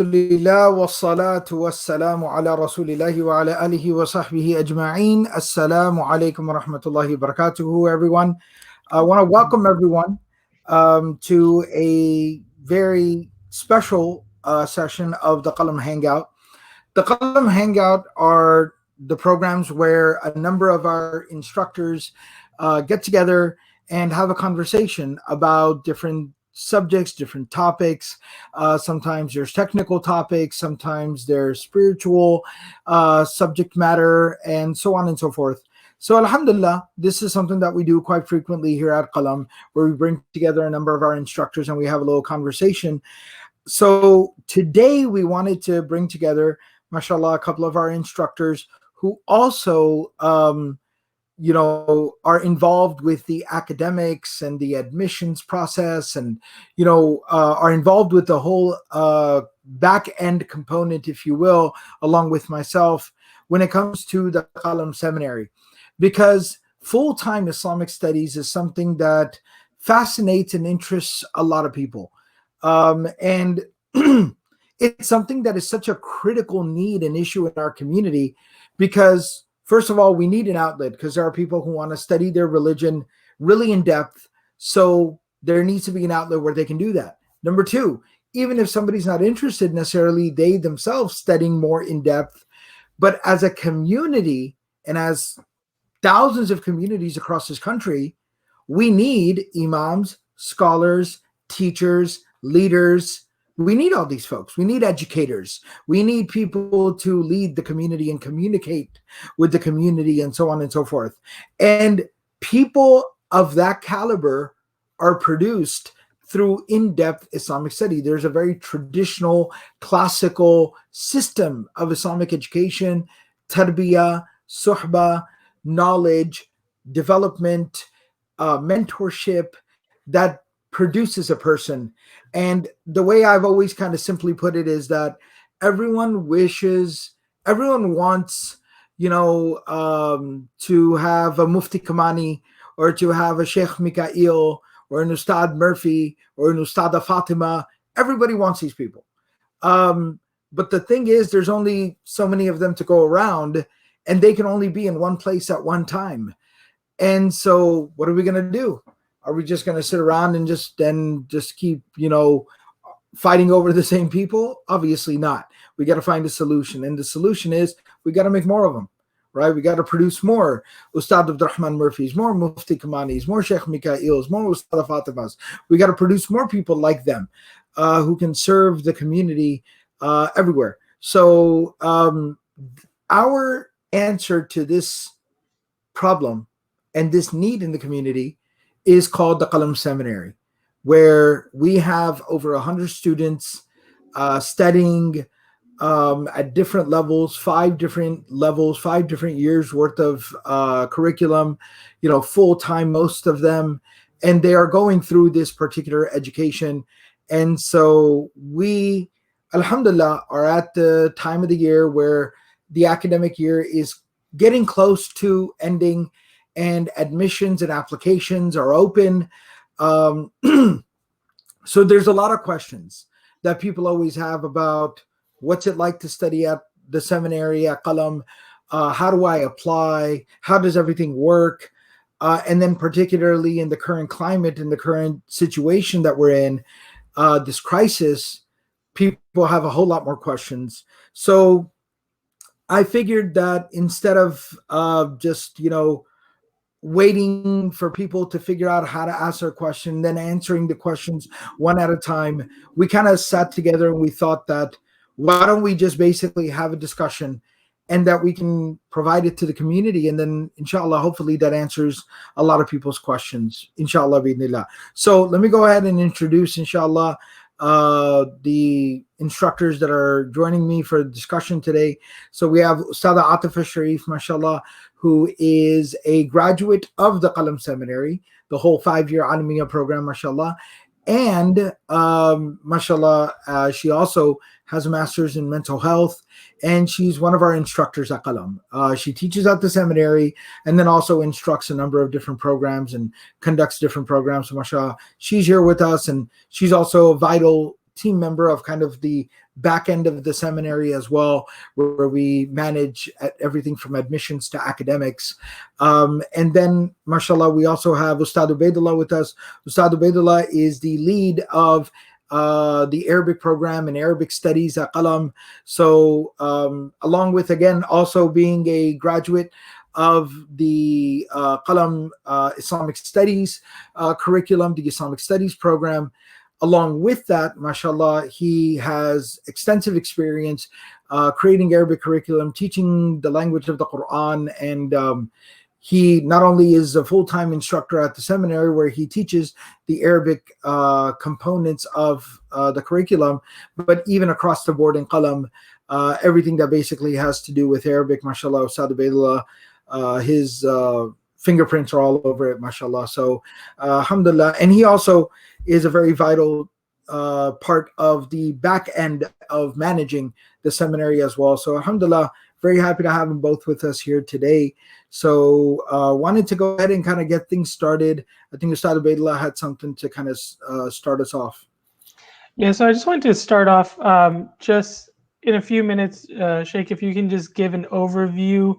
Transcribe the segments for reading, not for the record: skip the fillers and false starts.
Alhamdulillah wassalatu wassalamu ala rasulillahi wa ala alihi wa sahbihi ajma'een. Assalamu alaikum wa rahmatullahi wa barakatuhu, everyone. I want to welcome everyone to a very special session of the Qalam Hangout. The Qalam Hangout are the programs where a number of our instructors get together and have a conversation about different subjects, different topics. Sometimes there's technical topics, sometimes there's spiritual subject matter, and so on and so forth. So, Alhamdulillah, this is something that we do quite frequently here at Qalam, where we bring together a number of our instructors and we have a little conversation. So, today we wanted to bring together, mashallah, a couple of our instructors who also are involved with the academics and the admissions process, and are involved with the whole back end component, if you will, along with myself, when it comes to the Qalam Seminary, because full-time Islamic studies is something that fascinates and interests a lot of people, and it's something that is such a critical need and issue in our community, because first of all, we need an outlet, because there are people who want to study their religion really in depth. So there needs to be an outlet where they can do that. Number two, even if somebody's not interested necessarily, they themselves studying more in depth, but as a community and as thousands of communities across this country, we need imams, scholars, teachers, leaders. We need all these folks. We need educators. We need people to lead the community and communicate with the community and so on and so forth. And people of that caliber are produced through in-depth Islamic study. There's a very traditional, classical system of Islamic education, tarbiyah, suhbah, knowledge, development, mentorship that produces a person. And the way I've always kind of simply put it is that everyone wants, to have a Mufti Kamani, or to have a Sheikh Mikael, or an Ustadh Murphy, or an Ustadha Fatima. Everybody wants these people. But the thing is, there's only so many of them to go around, and they can only be in one place at one time. And so what are we going to do? Are we just going to sit around and just keep, fighting over the same people? Obviously not. We got to find a solution. And the solution is we got to make more of them, right? We got to produce more Ustadh Abdurrahman Murphys, more Mufti Kamanis, more Sheikh Mikaels, more Ustadha Fatimas. We got to produce more people like them who can serve the community everywhere. So our answer to this problem and this need in the community is called the Qalam Seminary, where we have over 100 students studying at different levels, 5 different years worth of curriculum, full-time, most of them, and they are going through this particular education. And so we, alhamdulillah, are at the time of the year where the academic year is getting close to ending, and admissions and applications are open. So there's a lot of questions that people always have about what's it like to study at the seminary at Qalam? How do I apply? How does everything work? And then particularly in the current climate, in the current situation that we're in, this crisis, people have a whole lot more questions. So I figured that instead of just, waiting for people to figure out how to ask their question, then answering the questions one at a time, we kind of sat together and we thought that why don't we just basically have a discussion, and that we can provide it to the community, and then inshallah, hopefully that answers a lot of people's questions, inshallah bi'idhnillah. So let me go ahead and introduce, inshallah, the instructors that are joining me for the discussion today. So we have Ustadha Aatifa Sharif, mashallah, who is a graduate of the Qalam Seminary, the whole 5-year Alamiya program, mashallah. And mashallah, she also has a master's in mental health, and she's one of our instructors at Qalam. She teaches at the seminary and then also instructs a number of different programs and conducts different programs. So mashallah, she's here with us, and she's also a vital team member of kind of the back end of the seminary as well, where we manage everything from admissions to academics. And then, mashallah, we also have Ustadh Obaidullah with us. Ustadh Obaidullah is the lead of the Arabic program and Arabic studies at Qalam. So along with, again, also being a graduate of the Qalam Islamic Studies curriculum, the Islamic Studies program. Along with that, mashallah, he has extensive experience creating Arabic curriculum, teaching the language of the Quran, and he not only is a full-time instructor at the seminary where he teaches the Arabic components of the curriculum, but even across the board in Qalam, everything that basically has to do with Arabic, mashallah, Ustadh Obaidullah, his fingerprints are all over it, mashallah. So, alhamdulillah. And he also is a very vital part of the back end of managing the seminary as well. So, alhamdulillah, very happy to have them both with us here today. So, wanted to go ahead and kind of get things started. I think Ustadh Obaidullah had something to kind of start us off. Yeah, so I just wanted to start off just in a few minutes, Shaykh, if you can just give an overview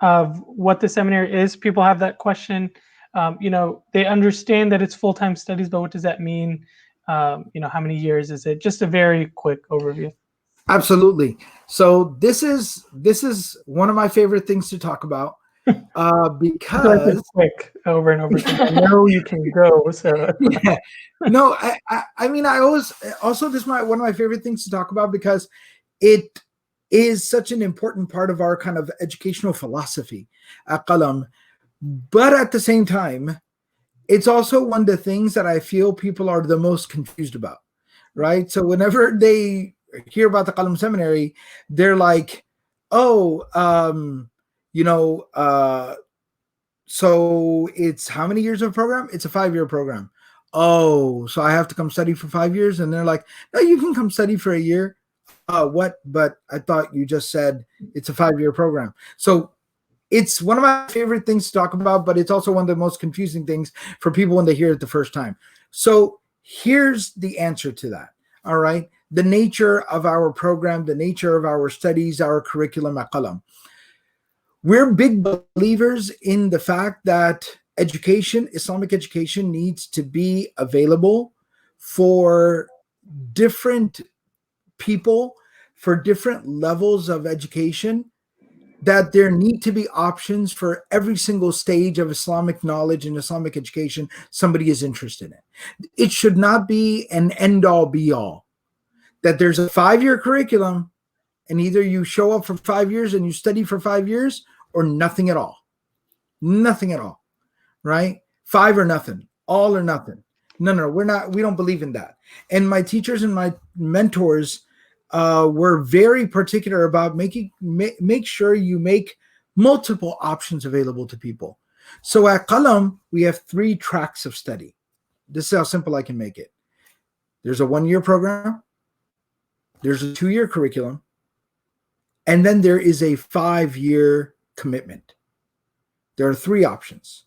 of what the seminary is. People have that question. They understand that it's full-time studies, but what does that mean? How many years is it? Just a very quick overview. Absolutely. So this is one of my favorite things to talk about because it's quick over and over again. I know you can go. So yeah. No, I mean, I always also this is one of my favorite things to talk about because it is such an important part of our kind of educational philosophy at Qalam. But at the same time, it's also one of the things that I feel people are the most confused about, right? So whenever they hear about the Qalam Seminary, they're like, oh, so it's how many years of program? It's a 5-year program. Oh, so I have to come study for 5 years? And they're like, no, you can come study for a year. What? But I thought you just said it's a 5-year program. So it's one of my favorite things to talk about, but it's also one of the most confusing things for people when they hear it the first time. So here's the answer to that. All right. The nature of our program, the nature of our studies, our curriculum at Qalam. We're big believers in the fact that education, Islamic education, needs to be available for different people, for different levels of education, that there need to be options for every single stage of Islamic knowledge and Islamic education somebody is interested in. It should not be an end-all be-all, that there's a 5-year curriculum and either you show up for 5 years and you study for 5 years or nothing at all. Nothing at all, right? 5 or nothing, all or nothing. No, we don't believe in that. And my teachers and my mentors were very particular about make sure you make multiple options available to people. So at Qalam, we have 3 tracks of study. This is how simple I can make it. There's a 1-year program, there's a 2-year curriculum, and then there is a 5-year commitment. There are 3 options,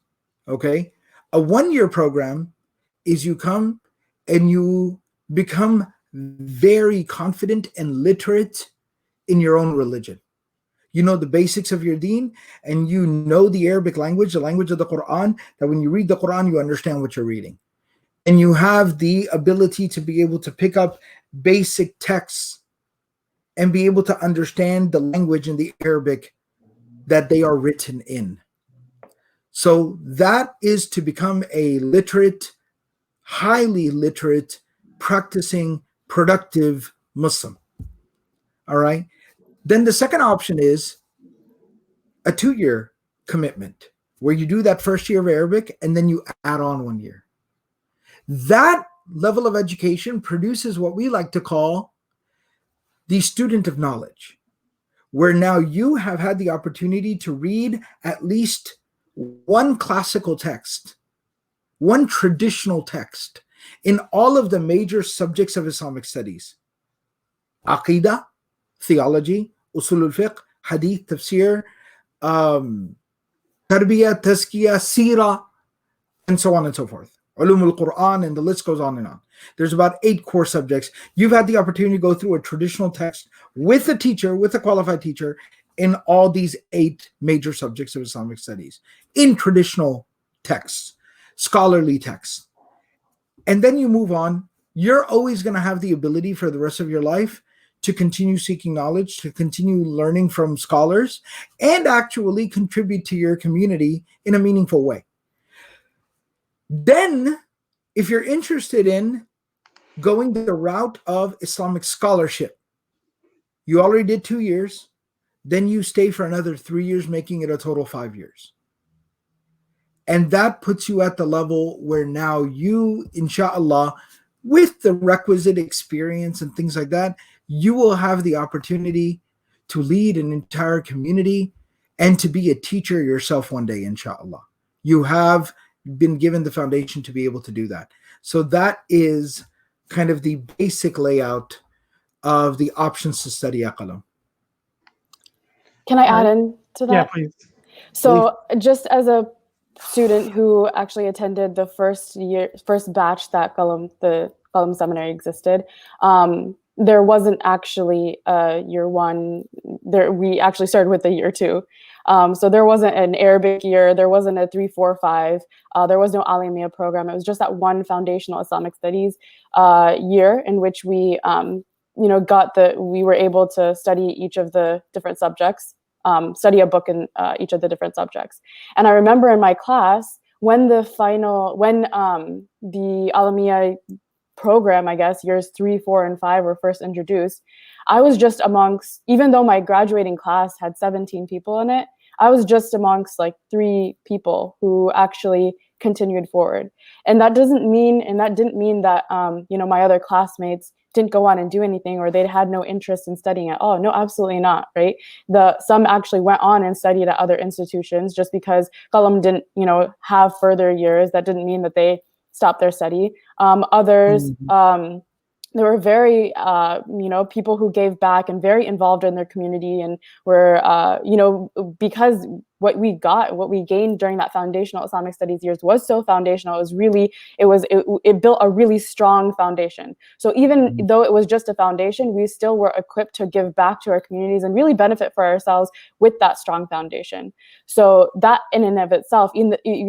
okay? A 1-year program is you come and you become very confident and literate in your own religion. You know the basics of your deen, and you know the Arabic language, the language of the Quran, that when you read the Quran, you understand what you're reading. And you have the ability to be able to pick up basic texts and be able to understand the language in the Arabic that they are written in. So that is to become a literate, highly literate, practicing, productive Muslim. All right. Then the second option is a 2-year commitment where you do that first year of Arabic and then you add on 1 year. That level of education produces what we like to call the student of knowledge, where now you have had the opportunity to read at least one classical text, one traditional text in all of the major subjects of Islamic studies: Aqidah, theology, usul al-fiqh, hadith, tafsir, tarbiyah, tazkiyah, seerah, and so on and so forth. Ulum al-Quran, and the list goes on and on. There's about 8 core subjects. You've had the opportunity to go through a traditional text with a teacher, with a qualified teacher, in all these 8 major subjects of Islamic studies, in traditional texts, scholarly texts. And then you move on. You're always going to have the ability for the rest of your life to continue seeking knowledge, to continue learning from scholars, and actually contribute to your community in a meaningful way. Then, if you're interested in going the route of Islamic scholarship, you already did 2 years, then you stay for another 3 years, making it a total 5 years. And that puts you at the level where now you, inshallah, with the requisite experience and things like that, you will have the opportunity to lead an entire community and to be a teacher yourself one day, inshallah. You have been given the foundation to be able to do that. So that is kind of the basic layout of the options to study at Qalam. Can I add in to that? Yeah, please. So just as a student who actually attended the first batch that the Qalam Seminary existed, there wasn't actually a year 1. We actually started with the year 2. So there wasn't an Arabic year, there wasn't a 3, 4, 5. There was no Alamiya program. It was just that one foundational Islamic studies year in which we we were able to study each of the different subjects, study a book in each of the different subjects. And I remember in my class when the Alamiya program, I guess, years 3, 4, and 5 were first introduced, I was just amongst, even though my graduating class had 17 people in it, I was just amongst like 3 people who actually continued forward. And that didn't mean that my other classmates didn't go on and do anything, or they had no interest in studying at all. No, absolutely not, right? Some actually went on and studied at other institutions. Just because Qalam didn't, have further years, that didn't mean that they stopped their study. Others, there were very, people who gave back and very involved in their community, and were, because what we gained during that foundational Islamic studies years was so foundational. It built a really strong foundation. So even though it was just a foundation, we still were equipped to give back to our communities and really benefit for ourselves with that strong foundation. So that in and of itself,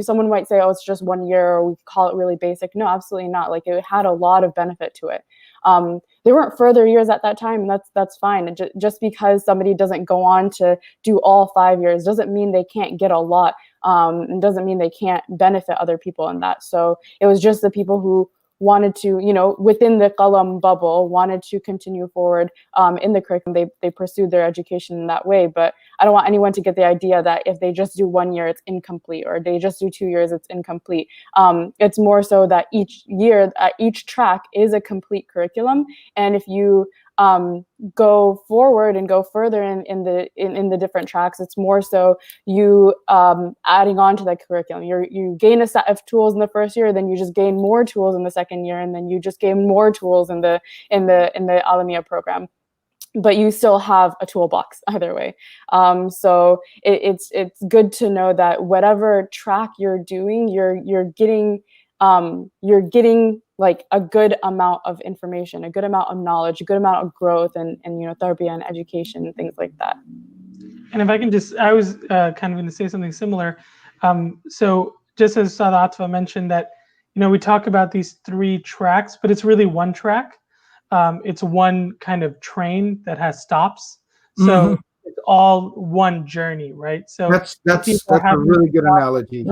someone might say, oh, it's just 1 year, or we call it really basic. No, absolutely not. Like, it had a lot of benefit to it. There weren't further years at that time, and that's fine. Just because somebody doesn't go on to do all 5 years doesn't mean they can't get a lot, and doesn't mean they can't benefit other people in that. So it was just the people who wanted to, within the Qalam bubble, wanted to continue forward in the curriculum. They pursued their education in that way. But I don't want anyone to get the idea that if they just do 1 year, it's incomplete, or they just do 2 years, it's incomplete. It's more so that each year, each track is a complete curriculum. And if you go forward and go further in the different tracks, it's more so you adding on to that curriculum. You gain a set of tools in the first year, then you just gain more tools in the second year, and then you just gain more tools in the Alamiya program. But you still have a toolbox either way. So it's good to know that whatever track you're doing, you're getting like a good amount of information, a good amount of knowledge, a good amount of growth, and therapy and education and things like that. And if I can I was kind of going to say something similar. So just as Ustadha Aatifa mentioned that, we talk about these 3 tracks, but it's really one track. It's one kind of train that has stops. So it's all one journey, right? So that's a really good analogy.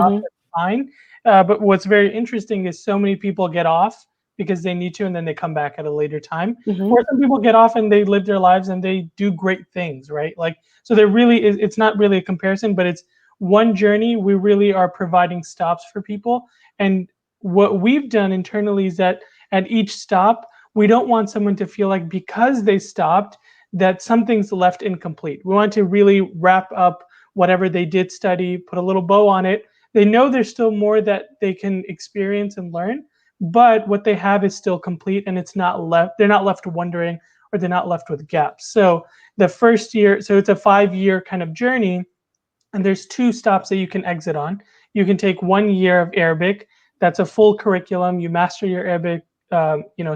Fine. But what's very interesting is so many people get off because they need to, and then they come back at a later time. Or some people get off and they live their lives and they do great things, right? Like, so there really is, it's not really a comparison, but it's one journey. We really are providing stops for people. And what we've done internally is that at each stop, we don't want someone to feel like because they stopped that something's left incomplete. We want to really wrap up whatever they did study, put a little bow on it. They know there's still more that they can experience and learn, but what they have is still complete, and it's not left. They're not left wondering, or they're not left with gaps. So the first year, so it's a 5-year kind of journey, and there's 2 stops that you can exit on. You can take 1 year of Arabic. That's a full curriculum. You master your Arabic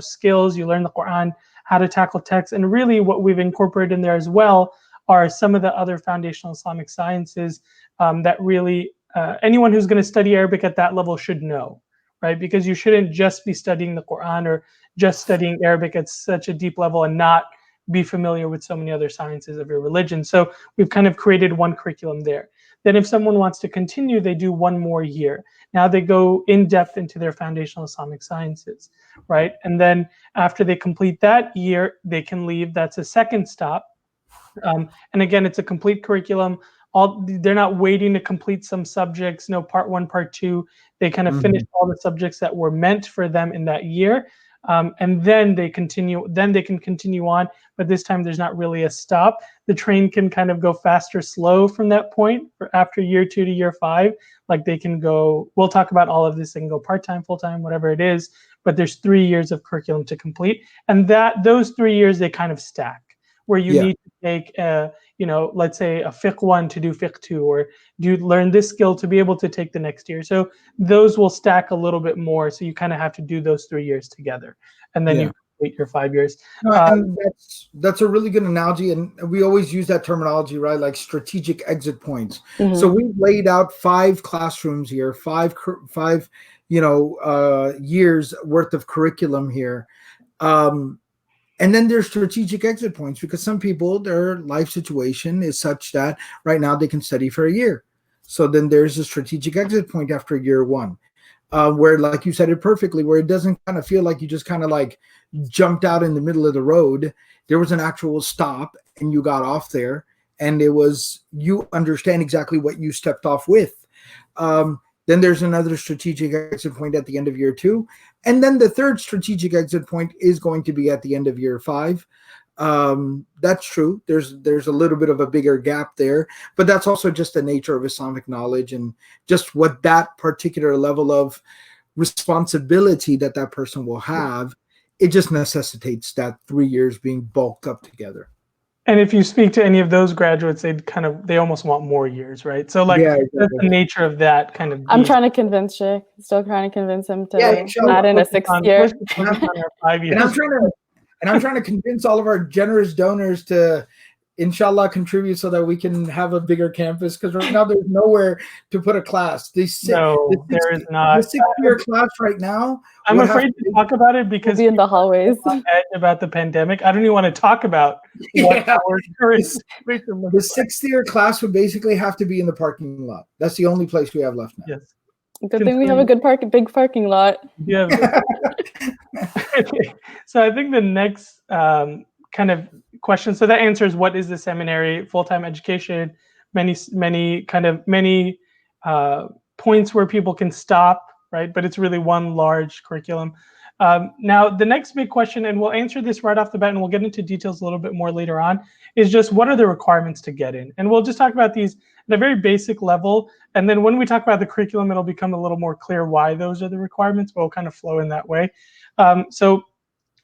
skills. You learn the Quran, how to tackle text, and really what we've incorporated in there as well are some of the other foundational Islamic sciences that really anyone who's going to study Arabic at that level should know, right? Because you shouldn't just be studying the Quran or just studying Arabic at such a deep level and not be familiar with so many other sciences of your religion. So we've kind of created one curriculum there. Then if someone wants to continue, they do one more year. Now they go in depth into their foundational Islamic sciences, right? And then after they complete that year, they can leave. That's a second stop. And again, it's a complete curriculum. They're not waiting to complete some subjects, no part one, part two. They kind of finish all the subjects that were meant for them in that year. And then they can continue on, but this time there's not really a stop. The train can kind of go fast or slow from that point after year 2 to year 5. Like they can go, we'll talk about all of this, they can go part-time, full-time, whatever it is, but there's 3 years of curriculum to complete. And those 3 years, they kind of stack, where you need to take, let's say a fiqh 1 to do fiqh 2, or do learn this skill to be able to take the next year. So those will stack a little bit more. So you kind of have to do those 3 years together, and then you complete your 5 years. And that's a really good analogy, and we always use that terminology, right? Like strategic exit points. So we've laid out 5 classrooms here, five years worth of curriculum here. And then there's strategic exit points, because some people, their life situation is such that right now they can study for a year. So then there's a strategic exit point after year 1, where, like you said it perfectly, where it doesn't kind of feel like you just kind of like jumped out in the middle of the road. There was an actual stop and you got off there, and it was, you understand exactly what you stepped off with. Then there's another strategic exit point at the end of year 2. And then the third strategic exit point is going to be at the end of year 5. That's true. There's a little bit of a bigger gap there, but that's also just the nature of Islamic knowledge and just what that particular level of responsibility that person will have. It just necessitates that 3 years being bulked up together. And if you speak to any of those graduates, they almost want more years, right? So that's the nature of that kind of. I'm trying to convince Shaykh, still trying to convince him to add in a 6th year. And I'm trying to convince all of our generous donors to, inshallah, contribute so that we can have a bigger campus, because right now there's nowhere to put a class. There is not. The 6th-year class right now, I'm afraid to talk about it because we'll be in the hallways about the pandemic. I don't even want to talk about what our current. The 6th-year class would basically have to be in the parking lot. That's the only place we have left now. Yes. Good thing we have a big parking lot. Yeah. So I think the next kind of question. So that answers what is the seminary, full-time education, many points where people can stop, right? But it's really one large curriculum. Now, the next big question, and we'll answer this right off the bat, and we'll get into details a little bit more later on, is just what are the requirements to get in? And we'll just talk about these at a very basic level. And then when we talk about the curriculum, it'll become a little more clear why those are the requirements, but we'll kind of flow in that way. So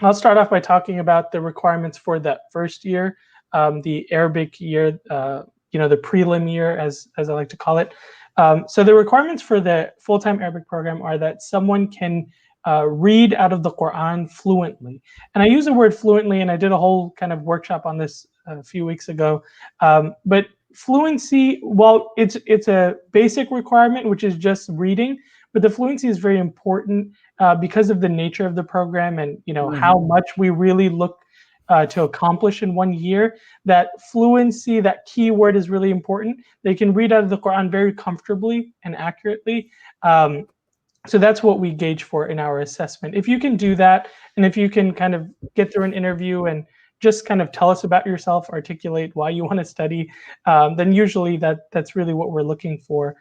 I'll start off by talking about the requirements for that first year, the Arabic year, the prelim year, as I like to call it. So the requirements for the full-time Arabic program are that someone can read out of the Quran fluently. And I use the word fluently, and I did a whole kind of workshop on this a few weeks ago. But fluency, well, it's a basic requirement, which is just reading, but the fluency is very important because of the nature of the program and how much we really look to accomplish in 1 year. That fluency, that key word, is really important. They can read out of the Quran very comfortably and accurately. So that's what we gauge for in our assessment. If you can do that, and if you can kind of get through an interview and just kind of tell us about yourself, articulate why you want to study, then usually that's really what we're looking for.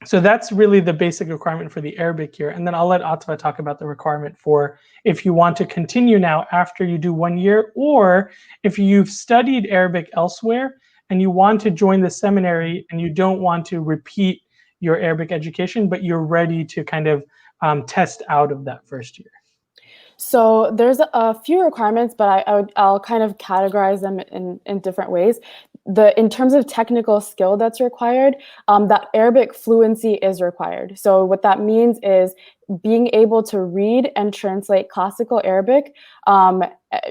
So that's really the basic requirement for the Arabic year. And then I'll let Aatifa talk about the requirement for if you want to continue now after you do 1 year, or if you've studied Arabic elsewhere and you want to join the seminary and you don't want to repeat your Arabic education, but you're ready to kind of test out of that first year. So there's a few requirements, but I'll kind of categorize them in different ways. in terms of technical skill that's required, that Arabic fluency is required. So what that means is being able to read and translate classical Arabic,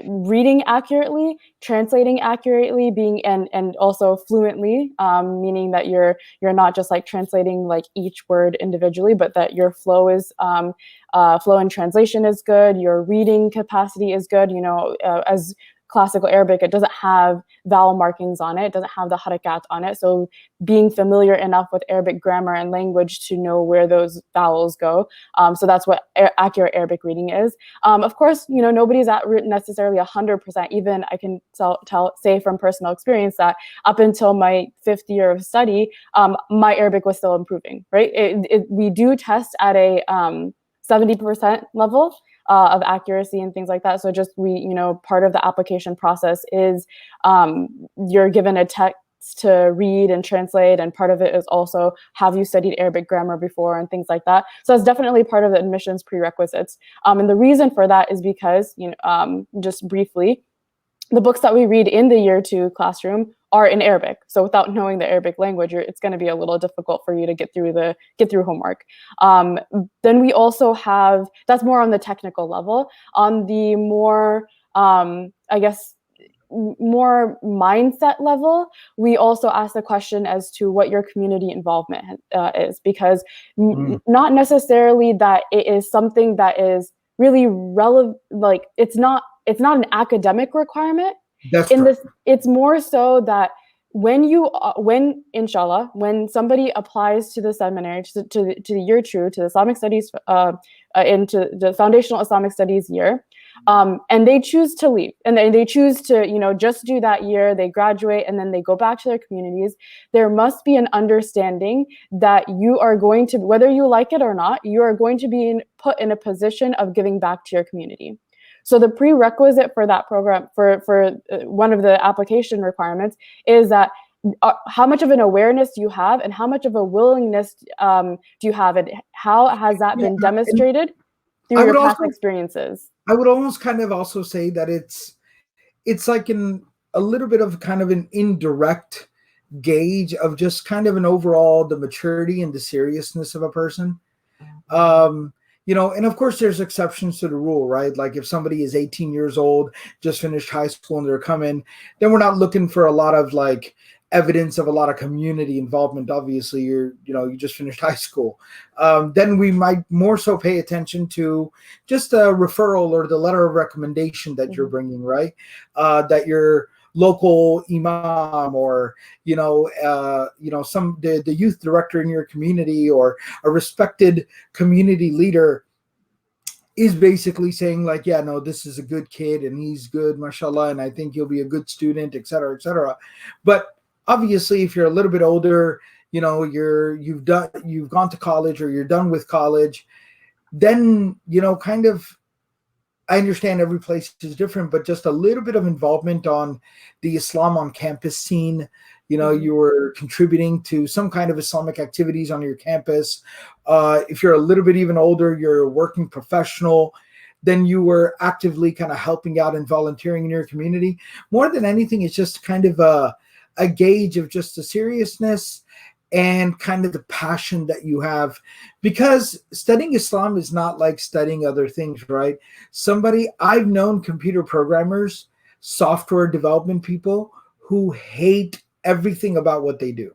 reading accurately, translating accurately, and also fluently, meaning that you're not just like translating like each word individually, but that your flow is flow and translation is good, your reading capacity is good. You know, as classical Arabic, it doesn't have vowel markings on it, doesn't have the harakat on it. So being familiar enough with Arabic grammar and language to know where those vowels go. So that's what accurate Arabic reading is. Of course, you know, nobody's at necessarily 100%. Even I can say from personal experience that up until my 5th year of study, my Arabic was still improving, right? We do test at a 70% level of accuracy and things like that. So just part of the application process is you're given a text to read and translate, and part of it is also, have you studied Arabic grammar before and things like that. So that's definitely part of the admissions prerequisites. And the reason for that is because, just briefly, the books that we read in the year 2 classroom are in Arabic. So without knowing the Arabic language, it's going to be a little difficult for you to get through homework. Then we also have, that's more on the technical level. On the more, more mindset level, we also ask the question as to what your community involvement is, because not necessarily that it is something that is really relevant, like it's not an academic requirement. It's more so that when inshallah, when somebody applies to the seminary, to the year 2, to the Islamic studies, into the foundational Islamic studies year, and they choose to leave, and they choose to, just do that year, they graduate, and then they go back to their communities, there must be an understanding that you are going to, whether you like it or not, you are going to be put in a position of giving back to your community. So the prerequisite for that program, for one of the application requirements, is that how much of an awareness do you have, and how much of a willingness do you have, and how has that been demonstrated through your past experiences? I would almost kind of also say that it's like a little bit of kind of an indirect gauge of just kind of an overall the maturity and the seriousness of a person. And of course there's exceptions to the rule, right? Like if somebody is 18 years old, just finished high school, and they're coming, then we're not looking for a lot of like evidence of a lot of community involvement. Obviously you just finished high school. Then we might more so pay attention to just a referral or the letter of recommendation that you're bringing, right? That your local imam or the youth director in your community or a respected community leader is basically saying like, yeah, no, this is a good kid and he's good, mashallah, and I think he'll be a good student, etc., etc. But obviously if you're a little bit older, you've gone to college or you're done with college, then kind of, I understand every place is different, but just a little bit of involvement on the Islam on campus scene. You were contributing to some kind of Islamic activities on your campus. If you're a little bit even older, you're a working professional, then you were actively kind of helping out and volunteering in your community. More than anything, it's just kind of a gauge of just the seriousness and kind of the passion that you have, because studying Islam is not like studying other things, right? I've known computer programmers, software development people who hate everything about what they do.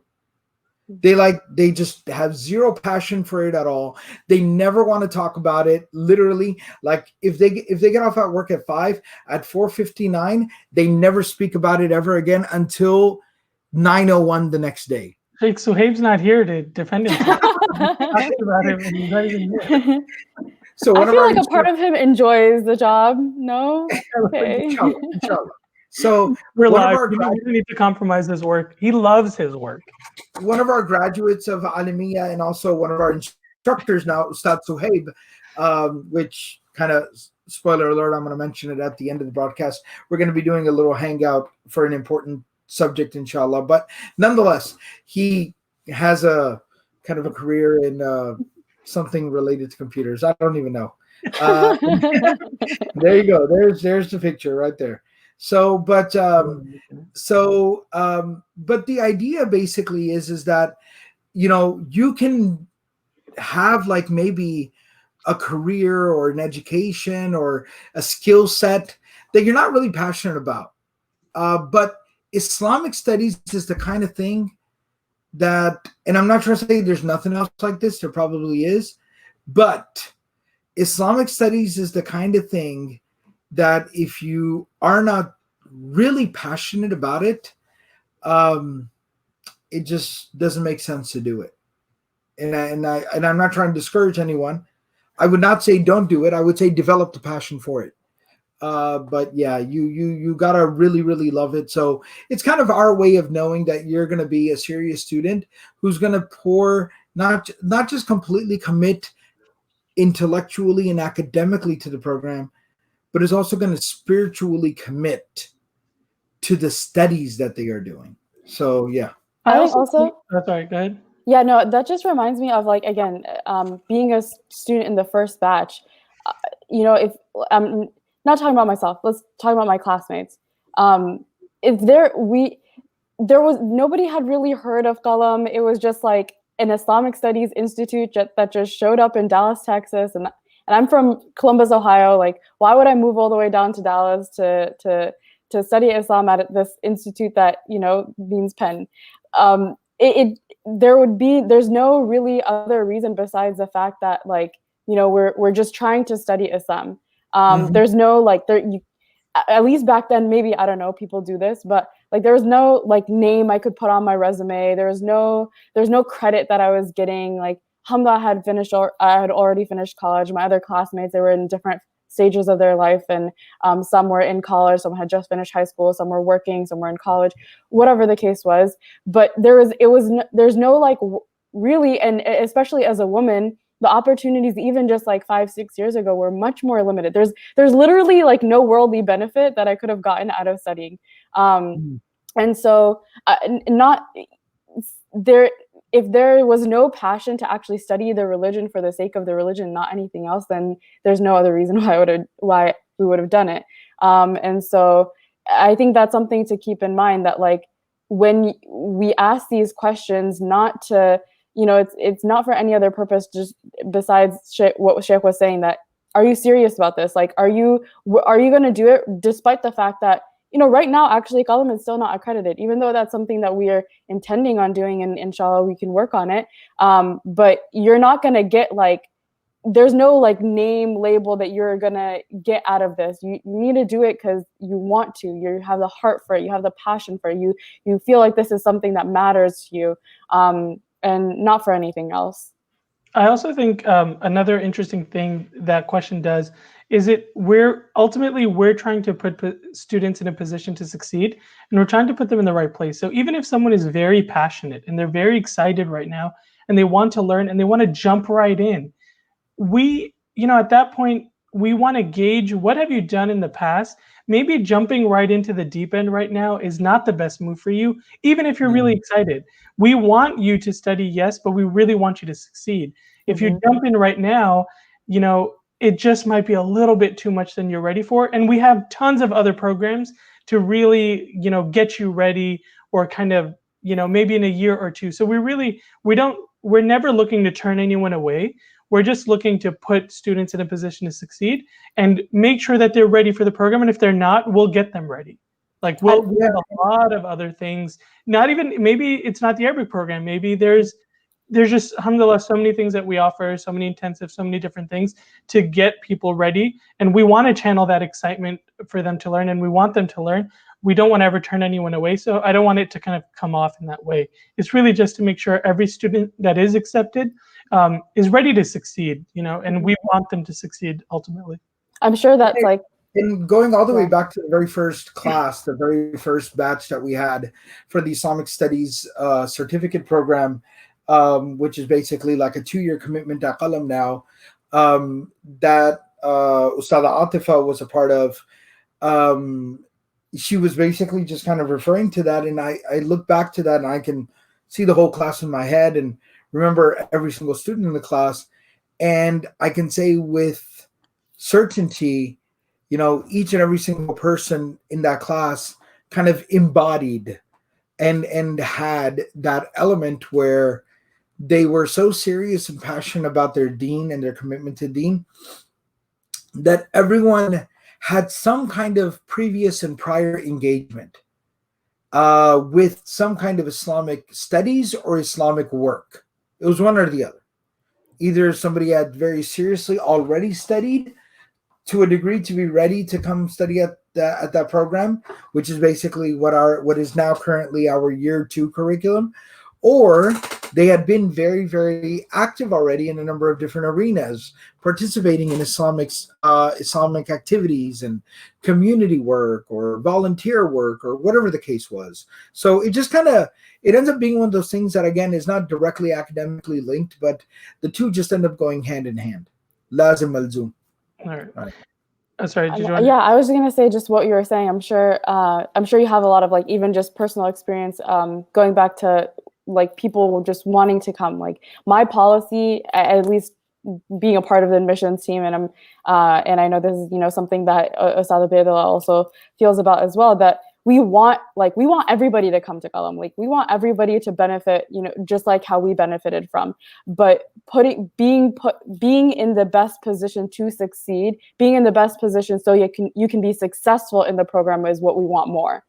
They just have zero passion for it at all. They never want to talk about it. Literally, like if they get off at work at 5, at 4:59, they never speak about it ever again until 9:01 the next day. Sheikh Suhaib's not here to defend himself. So I feel like a part of him enjoys the job. No? Okay. Inshallah. So relax. We don't need to compromise his work. He loves his work. One of our graduates of Alamiya and also one of our instructors now, Ustadh Suhaib, which kind of, spoiler alert, I'm going to mention it at the end of the broadcast. We're going to be doing a little hangout for an important subject, inshallah. But nonetheless, he has a kind of a career in something related to computers. I don't even know. There you go. There's the picture right there. So, but but the idea basically is that, you know, you can have like maybe a career or an education or a skill set that you're not really passionate about. But Islamic studies is the kind of thing that, and I'm not trying to say there's nothing else like this, there probably is, but Islamic studies is the kind of thing that if you are not really passionate about it, it just doesn't make sense to do it. And I'm not trying to discourage anyone. I would not say don't do it. I would say develop the passion for it. But yeah, you gotta really love it. So it's kind of our way of knowing that you're gonna be a serious student who's gonna pour not just completely commit intellectually and academically to the program, but is also going to spiritually commit to the studies that they are doing. So yeah. I also sorry, go ahead. Yeah, no, that just reminds me of, like, again, being a student in the first batch. You know, if I'm not talking about myself, let's talk about my classmates. If there was nobody had really heard of Qalam. It was just like an Islamic Studies Institute that just showed up in Dallas, Texas, and I'm from Columbus, Ohio. Like, why would I move all the way down to Dallas to study Islam at this institute that, you know, means pen? There's no really other reason besides the fact that, like, you know, we're just trying to study Islam. There's no, like, at least back then, maybe, I don't know, people do this, but like there was no like name I could put on my resume. There's no credit that I was getting. Like, alhamdulillah, I had already finished college. My other classmates, they were in different stages of their life, and some were in college, some had just finished high school, some were working, some were in college, whatever the case was. But there's no like really, and especially as a woman, the opportunities even just like 5-6 years ago were much more limited. There's literally like no worldly benefit that I could have gotten out of studying. And so if there was no passion to actually study the religion for the sake of the religion, not anything else, then there's no other reason why we would have done it. And so I think that's something to keep in mind, that like when we ask these questions, not to, you know, it's not for any other purpose, just besides what Shaykh was saying, that are you serious about this? Like, are you going to do it despite the fact that, you know, right now, actually, Qalam is still not accredited, even though that's something that we are intending on doing, and inshallah, we can work on it. But you're not going to get like, there's no like name label that you're going to get out of this. You need to do it because you want to. You have the heart for it. You have the passion for it. You feel like this is something that matters to you, and not for anything else. I also think another interesting thing that question does is we're trying to put students in a position to succeed, and we're trying to put them in the right place. So even if someone is very passionate and they're very excited right now and they want to learn and they want to jump right in, we, you know, at that point, we want to gauge, what have you done in the past? Maybe jumping right into the deep end right now is not the best move for you, even if you're really excited. We want you to study, yes, but we really want you to succeed. If you jump in right now, you know, it just might be a little bit too much than you're ready for. And we have tons of other programs to really, you know, get you ready, or kind of, you know, maybe in a year or two. So we're never looking to turn anyone away. We're just looking to put students in a position to succeed and make sure that they're ready for the program. And if they're not, we'll get them ready. Like we have a lot of other things. Not even, maybe it's not the Arabic program. Maybe there's just, alhamdulillah, so many things that we offer, so many intensives, so many different things to get people ready. And we want to channel that excitement for them to learn, and we want them to learn. We don't want to ever turn anyone away. So I don't want it to kind of come off in that way. It's really just to make sure every student that is accepted is ready to succeed, you know, and we want them to succeed ultimately. I'm sure that's like, and going all the way back to the very first class, the very first batch that we had for the Islamic Studies certificate program, which is basically like a 2-year commitment at Qalam now, that Ustadha Aatifa was a part of. She was basically just kind of referring to that, and I look back to that and I can see the whole class in my head and remember every single student in the class, and I can say with certainty each and every single person in that class kind of embodied and had that element where they were so serious and passionate about their deen and their commitment to deen that everyone had some kind of previous and prior engagement with some kind of Islamic studies or Islamic work. It was one or the other. Either somebody had very seriously already studied to a degree to be ready to come study at that program, which is basically what is now currently our year 2 curriculum, or they had been very, very active already in a number of different arenas, participating in Islamic activities and community work or volunteer work or whatever the case was. So it just it ends up being one of those things that, again, is not directly academically linked, but the two just end up going hand in hand. Lazim malzoom. All right. Sorry, did you yeah, I was going to say just what you were saying. I'm sure you have a lot of even just personal experience going back to people just wanting to come. My policy, at least being a part of the admissions team, and I know this is something that Ustadh Obaidullah also feels about as well, that we want everybody to come to Qalam. We want everybody to benefit, just like how we benefited from. But being in the best position to succeed, being in the best position so you can be successful in the program is what we want more.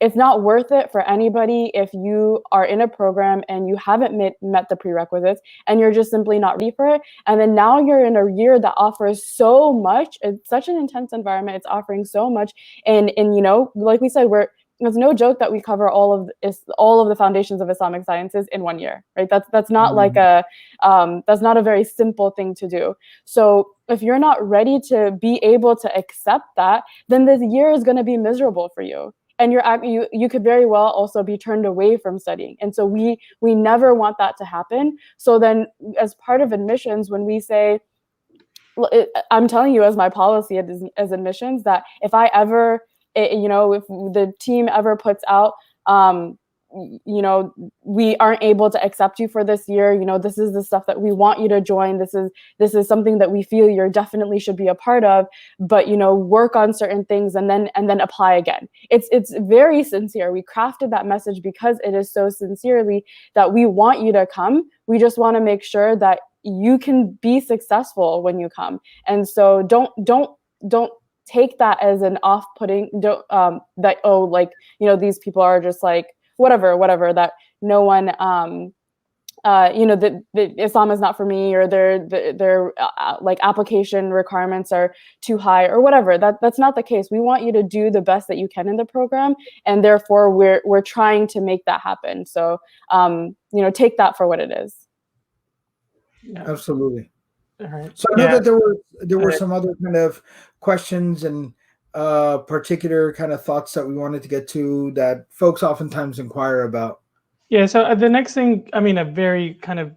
It's not worth it for anybody if you are in a program and you haven't met the prerequisites and you're just simply not ready for it. And then now you're in a year that offers so much. It's such an intense environment. It's offering so much. And like we said, it's no joke that we cover all of the foundations of Islamic sciences in 1 year, right? That's not that's not a very simple thing to do. So if you're not ready to be able to accept that, then this year is going to be miserable for you. And you could very well also be turned away from studying. And so we never want that to happen. So then as part of admissions, when we say, I'm telling you as my policy as admissions, that if I ever, if the team ever puts out, we aren't able to accept you for this year, this is the stuff that we want you to join. This is something that we feel you definitely should be a part of, but work on certain things and then apply again. It's very sincere. We crafted that message because it is so sincerely that we want you to come. We just want to make sure that you can be successful when you come. And so don't take that as an off-putting, these people are just whatever, that no one, that Islam is not for me, or their application requirements are too high or whatever. That's not the case. We want you to do the best that you can in the program, and therefore we're trying to make that happen. So, take that for what it is. Yeah. Absolutely. All right. So I know that there were some other kind of questions and particular kind of thoughts that we wanted to get to that folks oftentimes inquire about. Yeah, so the next thing, a very kind of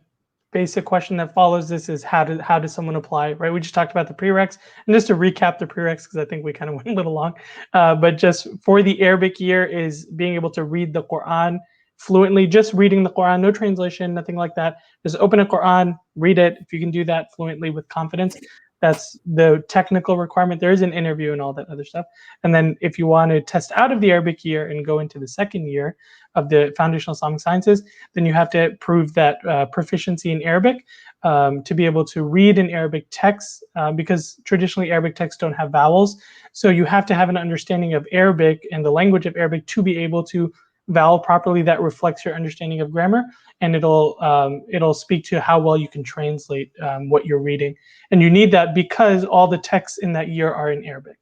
basic question that follows this is how does someone apply, right? We just talked about the prereqs, and just to recap the prereqs, because I think we kind of went a little long, but just for the Arabic year is being able to read the Quran fluently, just reading the Quran, no translation, nothing like that. Just open a Quran, read it. If you can do that fluently with confidence, that's the technical requirement. There is an interview and all that other stuff. And then if you want to test out of the Arabic year and go into the second year of the Foundational Islamic Sciences, then you have to prove that proficiency in Arabic to be able to read in Arabic texts, because traditionally Arabic texts don't have vowels. So you have to have an understanding of Arabic and the language of Arabic to be able to vowel properly. That reflects your understanding of grammar, and it'll speak to how well you can translate what you're reading. And you need that because all the texts in that year are in Arabic.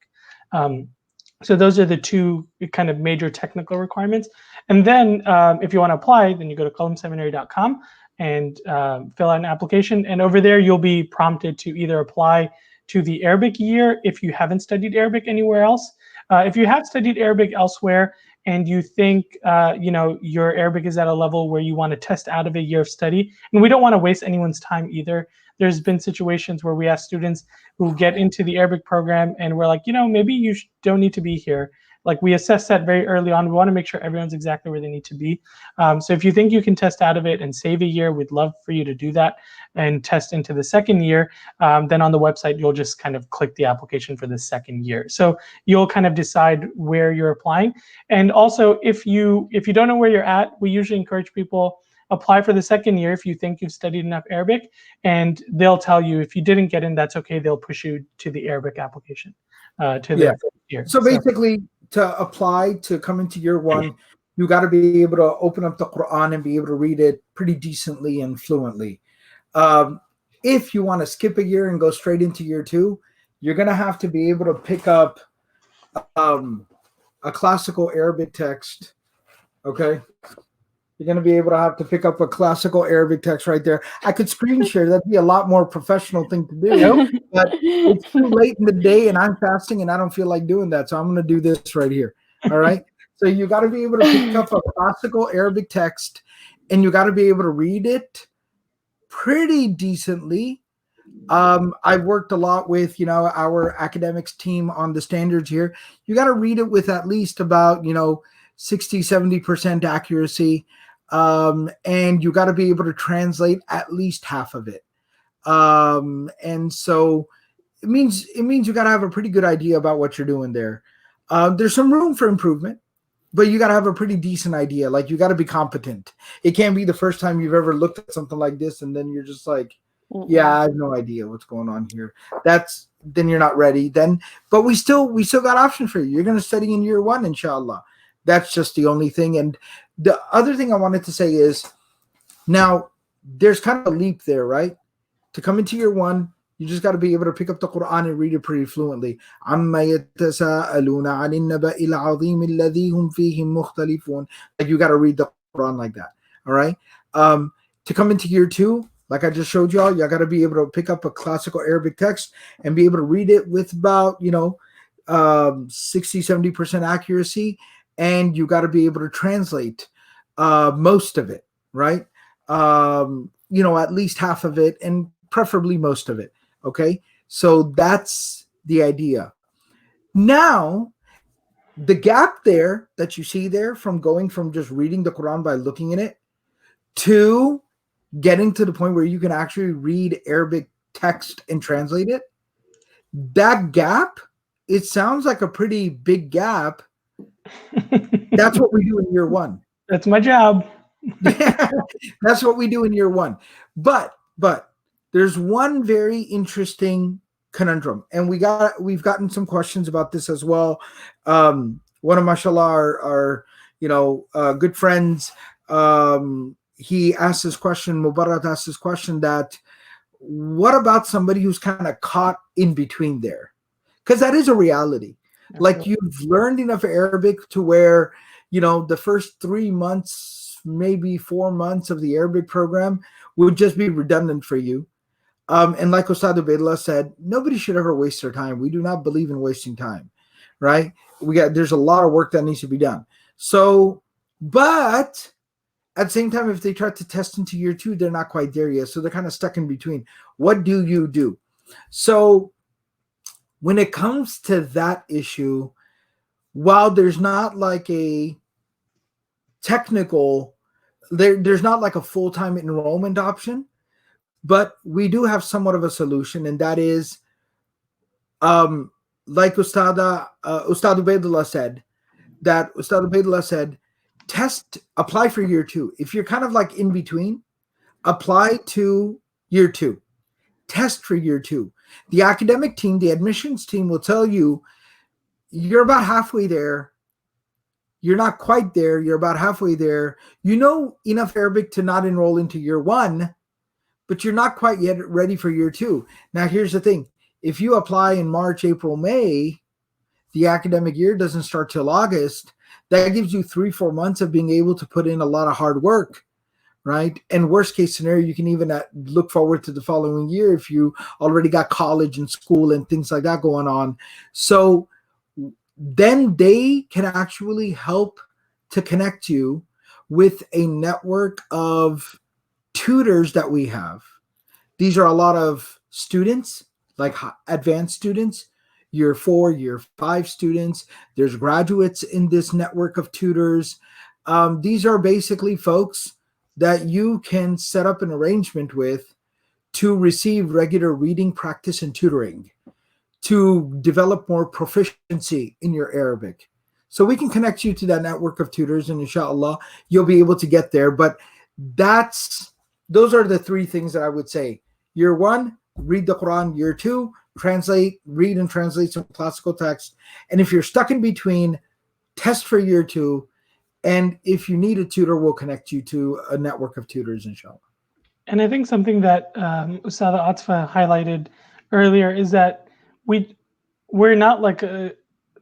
So those are the two kind of major technical requirements. And then if you want to apply, then you go to qalamseminary.com and fill out an application. And over there, you'll be prompted to either apply to the Arabic year if you haven't studied Arabic anywhere else. If you have studied Arabic elsewhere and you think your Arabic is at a level where you want to test out of a year of study, and we don't want to waste anyone's time either. There's been situations where we ask students who get into the Arabic program and we're like, maybe you don't need to be here. like we assess that very early on. We want to make sure everyone's exactly where they need to be. So if you think you can test out of it and save a year, we'd love for you to do that and test into the second year. Then on the website, you'll just kind of click the application for the second year. So you'll kind of decide where you're applying. And also, if you don't know where you're at, we usually encourage people apply for the second year if you think you've studied enough Arabic, and they'll tell you if you didn't get in, that's okay. They'll push you to the Arabic application to the first year. So basically, to apply to come into year one, you got to be able to open up the Quran and be able to read it pretty decently and fluently. If you want to skip a year and go straight into year two, you're going to have to be able to pick up a classical Arabic text. Okay. You're going to be able to have to pick up a classical Arabic text right there. I could screen share. That'd be a lot more professional thing to do. But it's too late in the day and I'm fasting and I don't feel like doing that. So I'm going to do this right here. All right. So you got to be able to pick up a classical Arabic text and you got to be able to read it pretty decently. I've worked a lot with, our academics team on the standards here. You got to read it with at least about, 60, 70% accuracy. And you got to be able to translate at least half of it. And so it means you got to have a pretty good idea about what you're doing there. There's some room for improvement, but you got to have a pretty decent idea. Like you got to be competent. It can't be the first time you've ever looked at something like this. And then you're just like, yeah, I have no idea what's going on here. Then you're not ready then, but we still got options for you. You're going to study in year one, inshallah. That's just the only thing. And the other thing I wanted to say is now there's kind of a leap there, right? To come into year one, you just got to be able to pick up the Quran and read it pretty fluently. Like you got to read the Quran like that. All right. To come into year two, like I just showed y'all, you got to be able to pick up a classical Arabic text and be able to read it with about, 60, 70% accuracy. And you got to be able to translate most of it, right? At least half of it and preferably most of it. Okay. So that's the idea. Now, the gap there that you see there from going from just reading the Quran by looking at it to getting to the point where you can actually read Arabic text and translate it, that gap, it sounds like a pretty big gap. That's what we do in year one. That's my job. That's what we do in year one. But there's one very interesting conundrum, and we've gotten some questions about this as well. One of mashallah our good friends, he asked this question, Mubarak asked this question, that what about somebody who's kind of caught in between there? Because that is a reality. Like you've learned enough Arabic to where, the first 3 months, maybe 4 months of the Arabic program would just be redundant for you. And like Ustadh Obaidullah said, nobody should ever waste their time. We do not believe in wasting time, right? There's a lot of work that needs to be done. So, but at the same time, if they try to test into year two, they're not quite there yet. So they're kind of stuck in between. What do you do? So when it comes to that issue, while there's not like a technical, there's not like a full-time enrollment option, but we do have somewhat of a solution, and that is, like Ustadh Obaidullah said, apply for year two. If you're kind of like in between, apply to year two. Test for year two. The academic team, the admissions team will tell you you're about halfway there. You're not quite there. You're about halfway there. You know enough Arabic to not enroll into year one, but you're not quite yet ready for year two. Now, here's the thing. If you apply in March, April, May, the academic year doesn't start till August. That gives you 3-4 months of being able to put in a lot of hard work. Right? And worst case scenario, you can even look forward to the following year if you already got college and school and things like that going on. So then they can actually help to connect you with a network of tutors that we have. These are a lot of students, like advanced students. year 4, year 5 students. There's graduates in this network of tutors. These are basically folks that you can set up an arrangement with to receive regular reading practice and tutoring, to develop more proficiency in your Arabic. So we can connect you to that network of tutors, and inshallah, you'll be able to get there. But those are the 3 things that I would say. Year 1, read the Quran. Year 2, read and translate some classical text. And if you're stuck in between, test for year 2. And if you need a tutor, we'll connect you to a network of tutors, inshallah. And I think something that Ustadha Aatifa highlighted earlier is that we're not like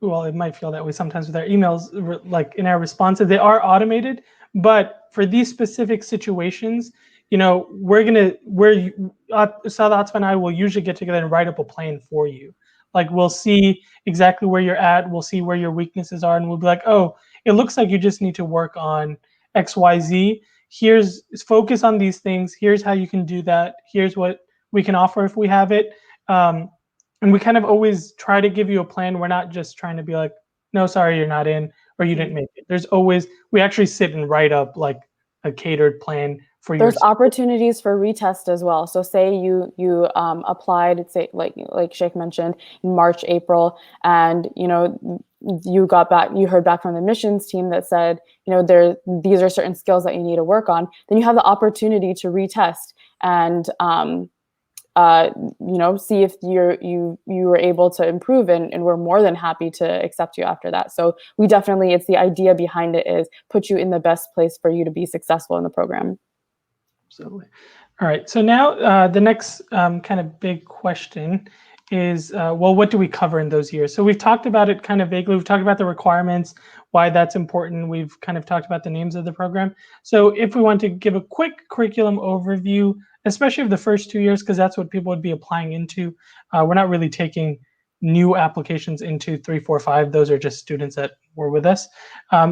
well, it might feel that way sometimes with our emails, like in our responses, they are automated, but for these specific situations, Ustadha Aatifa and I will usually get together and write up a plan for you. Like, we'll see exactly where you're at, we'll see where your weaknesses are, and we'll be like, oh, it looks like you just need to work on XYZ. Here's focus on these things. Here's how you can do that. Here's what we can offer if we have it. And we kind of always try to give you a plan. We're not just trying to be like, no, sorry, you're not in, or you didn't make it. There's always, we actually sit and write up like a catered plan for you. There's opportunities for retest as well. So say you applied, say like Shaykh mentioned, in March, April, and you heard back from the admissions team that said, these are certain skills that you need to work on. Then you have the opportunity to retest and see if you were able to improve, and we're more than happy to accept you after that. So we definitely, it's the idea behind it is put you in the best place for you to be successful in the program. Absolutely. All right. So now the next kind of big question is, well, what do we cover in those years? So we've talked about it kind of vaguely. We've talked about the requirements, why that's important. We've kind of talked about the names of the program. So if we want to give a quick curriculum overview, especially of the first 2 years, because that's what people would be applying into. We're not really taking new applications into 3, 4, 5. Those are just students that were with us.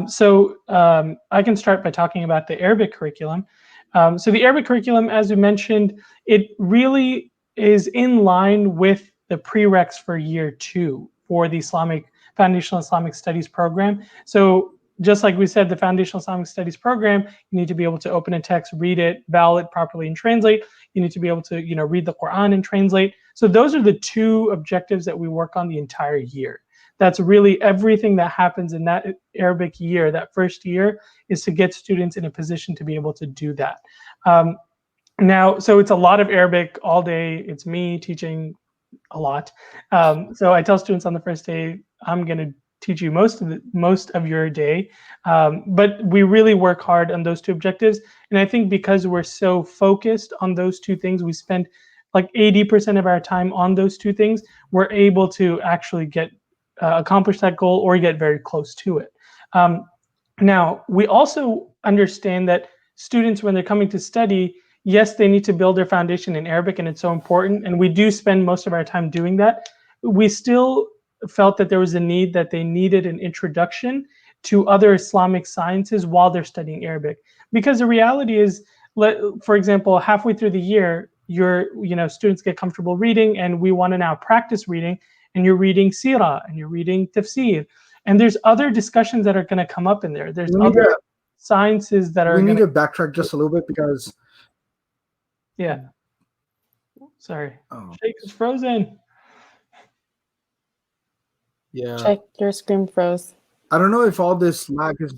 So I can start by talking about the Arabic curriculum. So the Arabic curriculum, as we mentioned, it really is in line with the prereqs for year 2 for the Foundational Islamic Studies program. So just like we said, the Foundational Islamic Studies program, you need to be able to open a text, read it, vowel it properly, and translate. You need to be able to, read the Quran and translate. So those are the 2 objectives that we work on the entire year. That's really everything that happens in that Arabic year, that first year, is to get students in a position to be able to do that. Now, so it's a lot of Arabic all day. It's me teaching a lot. So I tell students on the first day, I'm going to teach you most of your day. But we really work hard on those 2 objectives. And I think because we're so focused on those 2 things, we spend like 80% of our time on those 2 things, we're able to actually accomplish that goal or get very close to it. Now, we also understand that students, when they're coming to study, yes, they need to build their foundation in Arabic, and it's so important. And we do spend most of our time doing that. We still felt that there was a need that they needed an introduction to other Islamic sciences while they're studying Arabic. Because the reality is, for example, halfway through the year, students get comfortable reading, and we want to now practice reading, and you're reading Sirah, and you're reading Tafsir. And there's other discussions that are going to come up in there. There's other sciences that are We need to backtrack just a little bit because... Yeah. Sorry. Oh. Shaykh is frozen. Yeah. Check your screen froze. I don't know if all this lag is...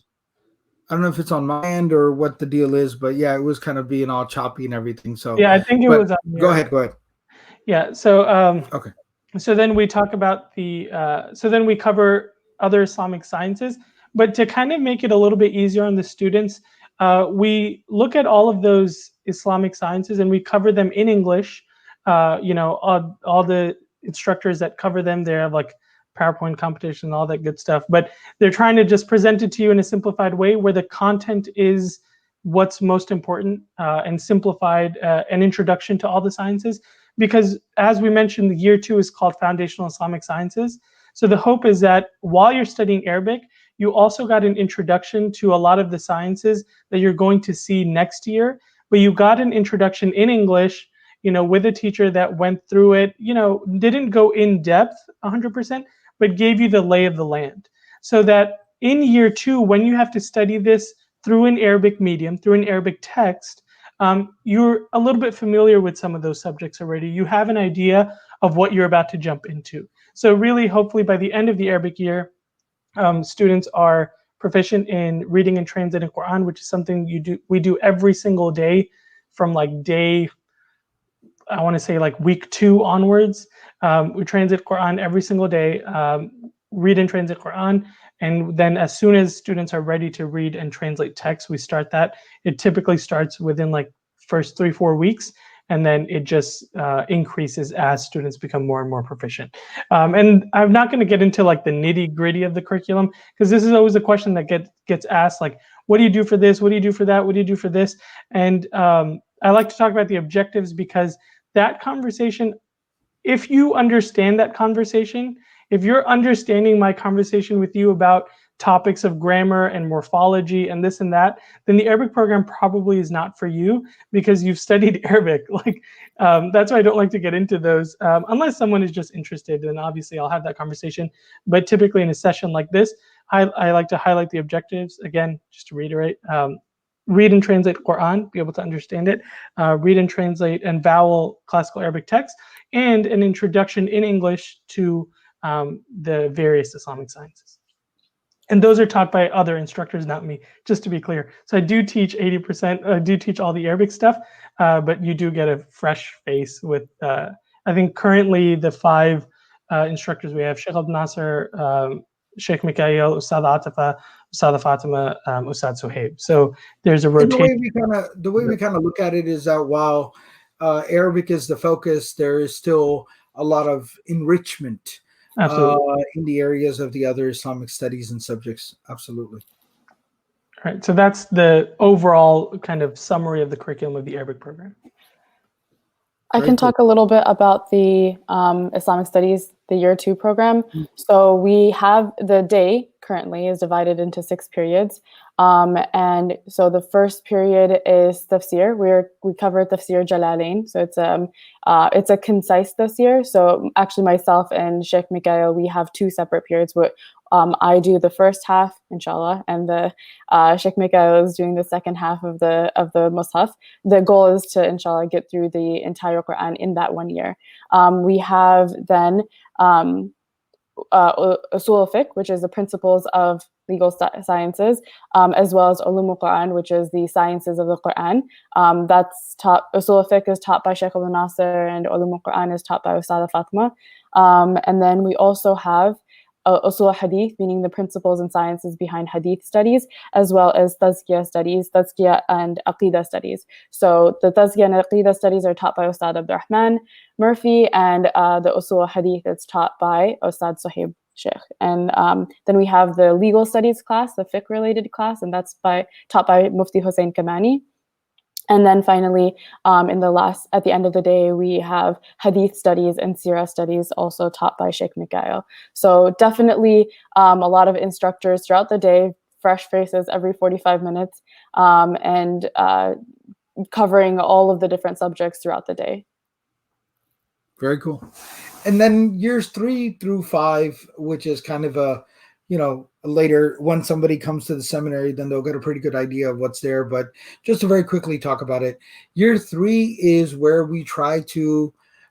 I don't know if it's on my end or what the deal is, but yeah, it was kind of being all choppy and everything. So yeah, I think it was on Go ahead. Yeah. So okay. So then we talk about so then we cover other Islamic sciences, but to kind of make it a little bit easier on the students, we look at all of those Islamic sciences and we cover them in English. All the instructors that cover them, they have like PowerPoint competition, all that good stuff, but they're trying to just present it to you in a simplified way where the content is what's most important and simplified, an introduction to all the sciences. Because as we mentioned, the year 2 is called Foundational Islamic Sciences. So the hope is that while you're studying Arabic, you also got an introduction to a lot of the sciences that you're going to see next year, but you got an introduction in English with a teacher that went through it, didn't go in depth 100%, but gave you the lay of the land, so that in year 2, when you have to study this through an Arabic medium, through an Arabic text, you're a little bit familiar with some of those subjects already. You have an idea of what you're about to jump into. So really, hopefully by the end of the Arabic year, students are proficient in reading and translating Quran, which is something we do every single day from like day, I want to say like week 2 onwards. We translate Quran every single day, read and translate Quran. And then as soon as students are ready to read and translate text, we start that. It typically starts within like first 3-4 weeks, and then it just increases as students become more and more proficient. And I'm not going to get into like the nitty gritty of the curriculum, because this is always a question that gets asked, like, what do you do for this? What do you do for that? What do you do for this? And I like to talk about the objectives, because that conversation, if you understand that conversation, if you're understanding my conversation with you about topics of grammar and morphology and this and that, then the Arabic program probably is not for you, because you've studied Arabic. Like, that's why I don't like to get into those, unless someone is just interested, then obviously I'll have that conversation. But typically in a session like this, I like to highlight the objectives. Again, just to reiterate, read and translate Quran, be able to understand it, read and translate and vowel classical Arabic text, and an introduction in English to the various Islamic sciences. And those are taught by other instructors, not me, just to be clear. So I do teach 80%, I do teach all the Arabic stuff, but you do get a fresh face with, I think currently the 5 instructors we have: Shaykh AbdulNasir, Shaykh Mikhail, Ustadha Aatifa, Ustadha Fatima, Ustadh Suhaib. So there's a rotation. The way we kind of look at it is that while Arabic is the focus, there is still a lot of enrichment in the areas of the other Islamic studies and subjects. Absolutely. All right. So that's the overall kind of summary of the curriculum of the Arabic program. I can talk a little bit about the Islamic Studies, the year 2 program. So we have, the day currently is divided into 6 periods. And so the first period is tafsir. We cover tafsir Jalalain. So it's a concise tafsir. So actually myself and Sheikh Mikhail, we have 2 separate periods. I do the first half, inshallah, and the Sheikh Mikhail is doing the second half of the Mus'haf. The goal is to, inshallah, get through the entire Quran in that 1 year. We have then Usul al-Fiqh, which is the principles of legal sciences, as well as Ulum al-Quran, which is the sciences of the Quran. That's taught, Usul al-Fiqh is taught by Shaykh AbdulNasir, and Ulum al-Quran is taught by Ustadha Fatima. And then we also have Usul Hadith, meaning the principles and sciences behind Hadith studies, as well as Tazkiyah studies, Tazkiyah and Aqidah studies. So the Tazkiyah and Aqidah studies are taught by Ustadh Abdurrahman Murphy, and the Usul Hadith is taught by Ustadh Suhaib Sheikh. And then we have the legal studies class, the fiqh related class, and that's taught by Mufti Hussein Kamani. And then finally, at the end of the day, we have Hadith studies and Sirah studies, also taught by Sheikh Mikhail. So definitely a lot of instructors throughout the day, fresh faces every 45 minutes, and covering all of the different subjects throughout the day. Very cool. And then years 3 through 5, which is kind of later, when somebody comes to the seminary, then they'll get a pretty good idea of what's there. But just to very quickly talk about it, year 3 is where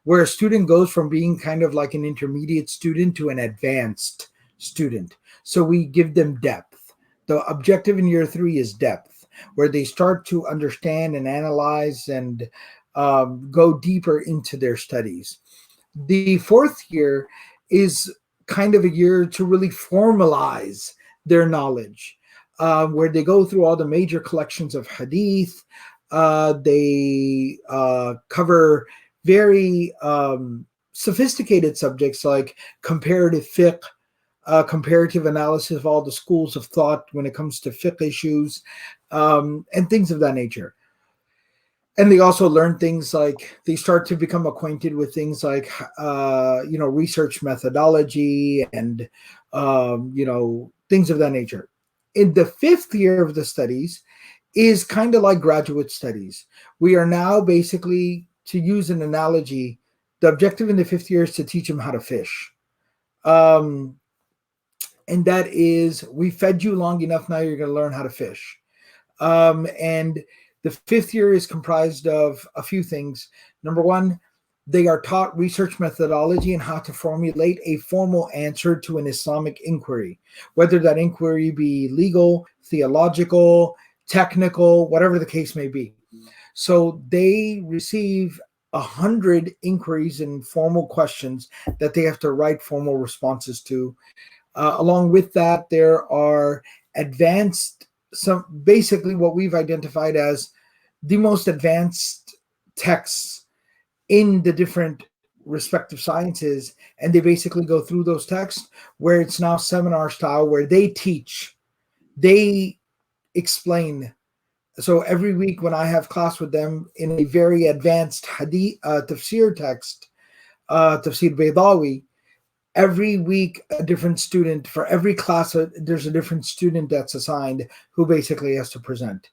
where a student goes from being kind of like an intermediate student to an advanced student. So we give them depth. The objective in year 3 is depth, where they start to understand and analyze and go deeper into their studies. The 4th year is kind of a year to really formalize their knowledge, where they go through all the major collections of hadith. They cover very sophisticated subjects like comparative fiqh, comparative analysis of all the schools of thought when it comes to fiqh issues, and things of that nature. And they also learn things like, they start to become acquainted with things like, research methodology and, things of that nature. In the 5th year of the studies is kind of like graduate studies. We are now basically to use an analogy, the objective in the 5th year is to teach them how to fish. And that is, we fed you long enough, now you're going to learn how to fish. And the 5th year is comprised of a few things. Number one, they are taught research methodology and how to formulate a formal answer to an Islamic inquiry, whether that inquiry be legal, theological, technical, whatever the case may be. So they receive 100 inquiries and formal questions that they have to write formal responses to. Along with that, there are basically what we've identified as the most advanced texts in the different respective sciences, and they basically go through those texts where it's now seminar style, where they teach, they explain. So every week when I have class with them in a very advanced hadith tafsir text, tafsir Baydawi, every week a different student, for every class there's a different student that's assigned who basically has to present.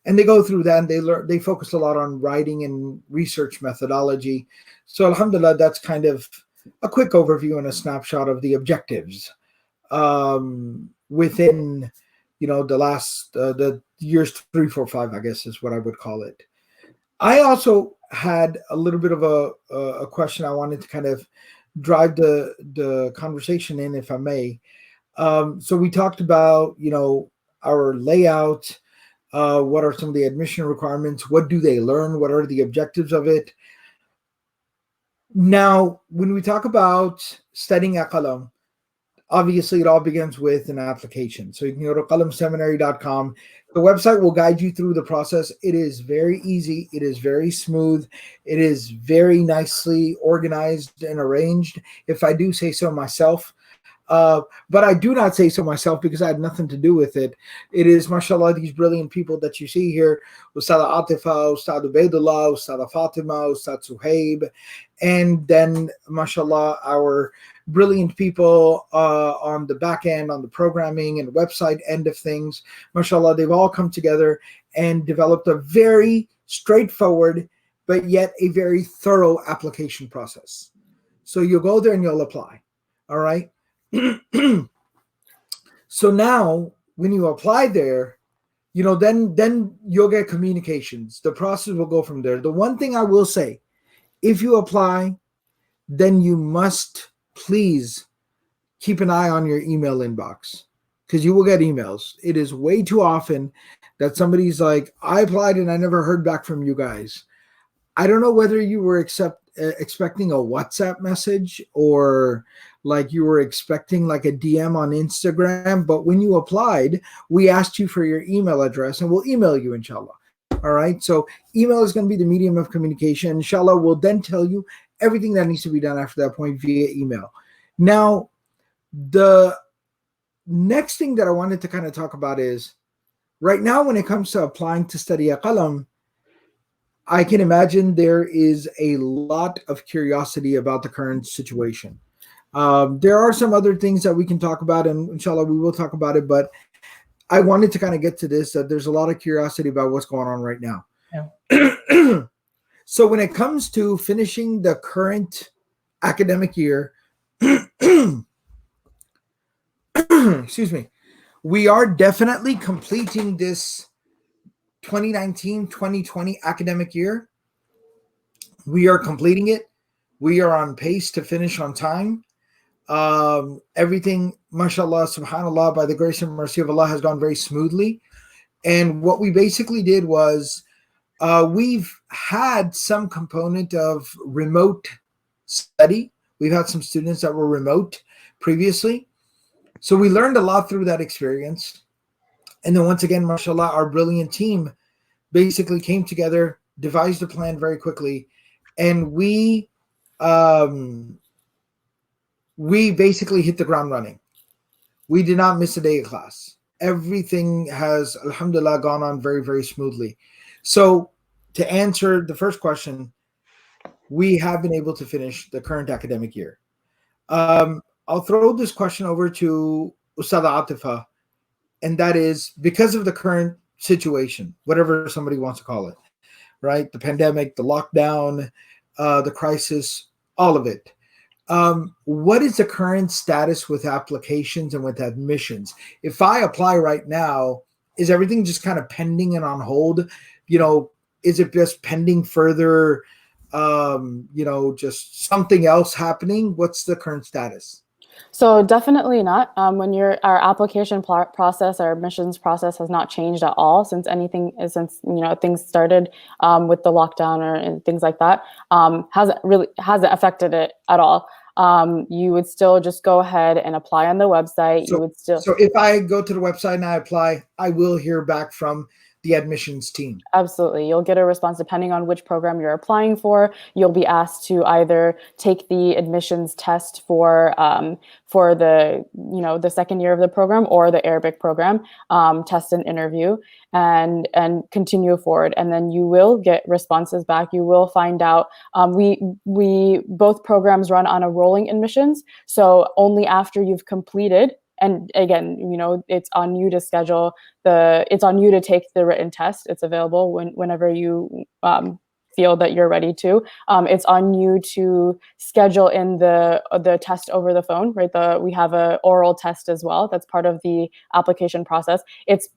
And they go through that, and they focus a lot on writing and research methodology. So alhamdulillah, that's kind of a quick overview and a snapshot of the objectives within, the last, the years 3, 4, 5, I guess is what I would call it. I also had a little bit of a question I wanted to kind of drive the conversation in, if I may. So we talked about, our layout. What are some of the admission requirements? What do they learn? What are the objectives of it? Now, when we talk about studying at Qalam, obviously it all begins with an application. So you can go to qalamseminary.com. The website will guide you through the process. It is very easy. It is very smooth. It is very nicely organized and arranged, if I do say so myself. But I do not say so myself because I had nothing to do with it. It is, mashallah, these brilliant people that you see here, Ustadha Aatifa, Ustadh Obaidullah, Ustadha Fatima, Ustadh Suhaib, and then, mashallah, our brilliant people on the back end, on the programming and website end of things. Mashallah, they've all come together and developed a very straightforward, but yet a very thorough application process. So you'll go there and you'll apply. All right. So now when you apply there, then you'll get communications. The process will go from there. The one thing I will say, if you apply, then you must please keep an eye on your email inbox, because you will get emails. It is way too often that somebody's like, I applied and I never heard back from you guys. I don't know whether you were expecting a WhatsApp message or like you were expecting like a DM on Instagram, but when you applied, we asked you for your email address and we'll email you, inshallah. All right. So email is going to be the medium of communication. Inshallah, we'll then tell you everything that needs to be done after that point via email. Now, the next thing that I wanted to kind of talk about is right now, when it comes to applying to study at Qalam, I can imagine there is a lot of curiosity about the current situation. There are some other things that we can talk about, and inshallah, we will talk about it, but I wanted to kind of get to this, that there's a lot of curiosity about what's going on right now. Yeah. So when it comes to finishing the current academic year, excuse me, we are definitely completing this 2019-2020 academic year. We are completing it. We are on pace to finish on time. Everything, mashallah, subhanallah, by the grace and mercy of Allah, has gone very smoothly. And what we basically did was we've had some component of remote study. We've had some students that were remote previously. So we learned a lot through that experience. And then once again, mashallah, our brilliant team basically came together, devised a plan very quickly, and we basically hit the ground running. We did not miss a day of class. Everything has, alhamdulillah, gone on very, very smoothly. So to answer the first question, we have been able to finish the current academic year. I'll throw this question over to Ustadha Aatifa, and that is because of the current situation, whatever somebody wants to call it, right? The pandemic, the lockdown, the crisis, all of it. What is the current status with applications and with admissions? If I apply right now, is everything just kind of pending and on hold? Is it just pending further, just something else happening? What's the current status? So definitely not. When our application process, our admissions process has not changed at all since things started with the lockdown and things like that. Hasn't affected it at all. You would still just go ahead and apply on the website. So if I go to the website and I apply, I will hear back from the admissions team. Absolutely. You'll get a response depending on which program you're applying for. You'll be asked to either take the admissions test for the second year of the program or the Arabic program, test and interview, and continue forward. And then you will get responses back. You will find out. We both programs run on a rolling admissions. So only after you've completed. And again, it's on you to it's on you to take the written test. It's available whenever you feel that you're ready to. It's on you to schedule in the test over the phone, right? We have a oral test as well. That's part of the application process. It's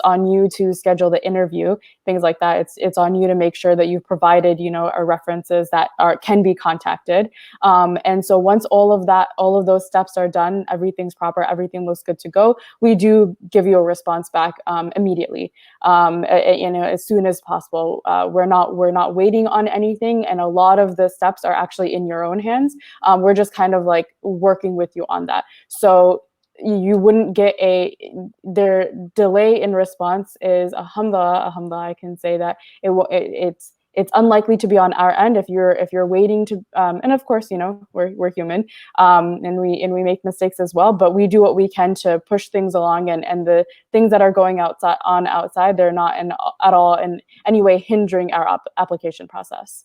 on you to schedule the interview, things like that. It's on you to make sure that you've provided, our references that can be contacted. And so once all of those steps are done, everything's proper, everything looks good to go, we do give you a response back immediately, as soon as possible. We're not waiting on anything, and a lot of the steps are actually in your own hands. We're just kind of like working with you on that. So you wouldn't get their delay in response is alhamdulillah. I can say that it's unlikely to be on our end if you're waiting to, and of course, we're human, and we make mistakes as well, but we do what we can to push things along, and the things that are going outside, they're not at all in any way hindering our application process.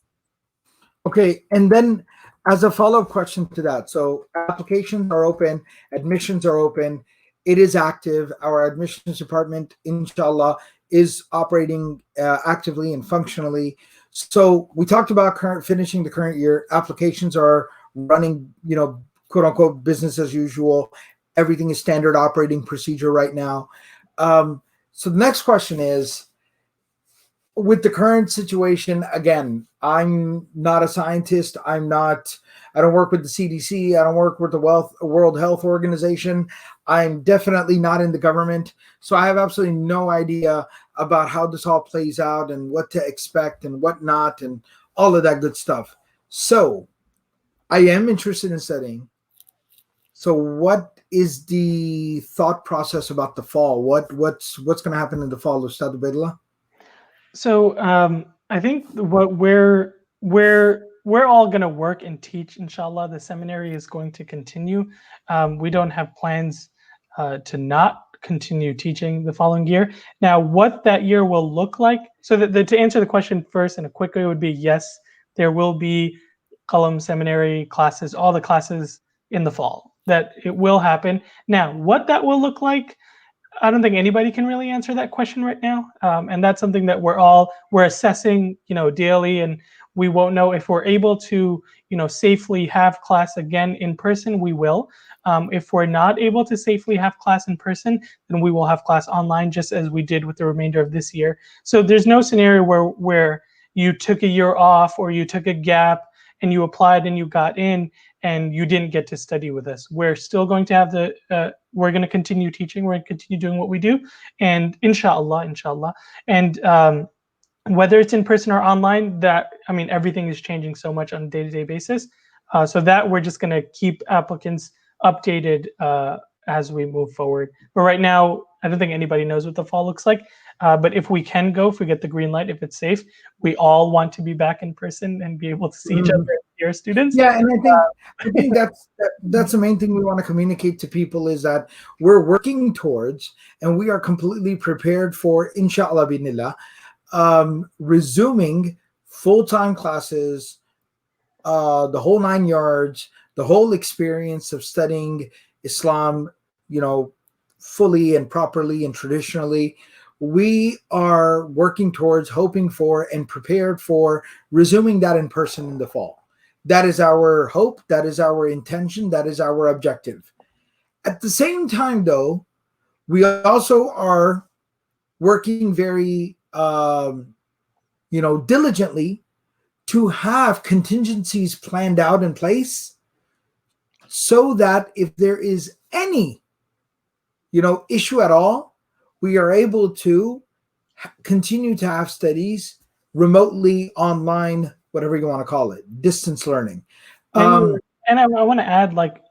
Okay, and then as a follow-up question to that, so applications are open, admissions are open, it is active. Our admissions department, inshallah, is operating actively and functionally. So we talked about finishing the current year. Applications are running, quote unquote, business as usual. Everything is standard operating procedure right now. So the next question is, with the current situation, again, I'm not a scientist. I don't work with the CDC. I don't work with the World Health Organization. I'm definitely not in the government. So I have absolutely no idea about how this all plays out and what to expect and what not and all of that good stuff. So I am interested in studying. So what is the thought process about the fall? What's going to happen in the fall, Ustadh Obaidullah? So I think what we're all going to work and teach, inshallah. The seminary is going to continue. We don't have plans to not continue teaching the following year. Now, what that year will look like, so to answer the question first and a quick way would be, yes, there will be Qalam Seminary classes, all the classes in the fall. That it will happen. Now, what that will look like, I don't think anybody can really answer that question right now, and that's something that we're assessing, daily, and we won't know if we're able to, safely have class again in person. We will. If we're not able to safely have class in person, then we will have class online, just as we did with the remainder of this year. So there's no scenario where you took a year off or you took a gap and you applied and you got in and you didn't get to study with us. We're still going to have we're going to continue teaching. We're going to continue doing what we do, and inshallah. And whether it's in person or online, everything is changing so much on a day-to-day basis. So that we're just going to keep applicants updated as we move forward. But right now, I don't think anybody knows what the fall looks like. But if we can go, if we get the green light, if it's safe, we all want to be back in person and be able to see each other and see our students. Yeah, and I think that's the main thing we want to communicate to people, is that we're working towards, and we are completely prepared for, inshallah binillah, resuming full-time classes, the whole 9 yards, the whole experience of studying Islam, fully and properly and traditionally. we are working towards, hoping for, and prepared for resuming that in person in the fall. That is our hope. That is our intention. That is our objective. At the same time, though, we also are working very, diligently to have contingencies planned out in place so that if there is any, issue at all, we are able to continue to have studies remotely, online, whatever you want to call it, distance learning. And I want to add, like,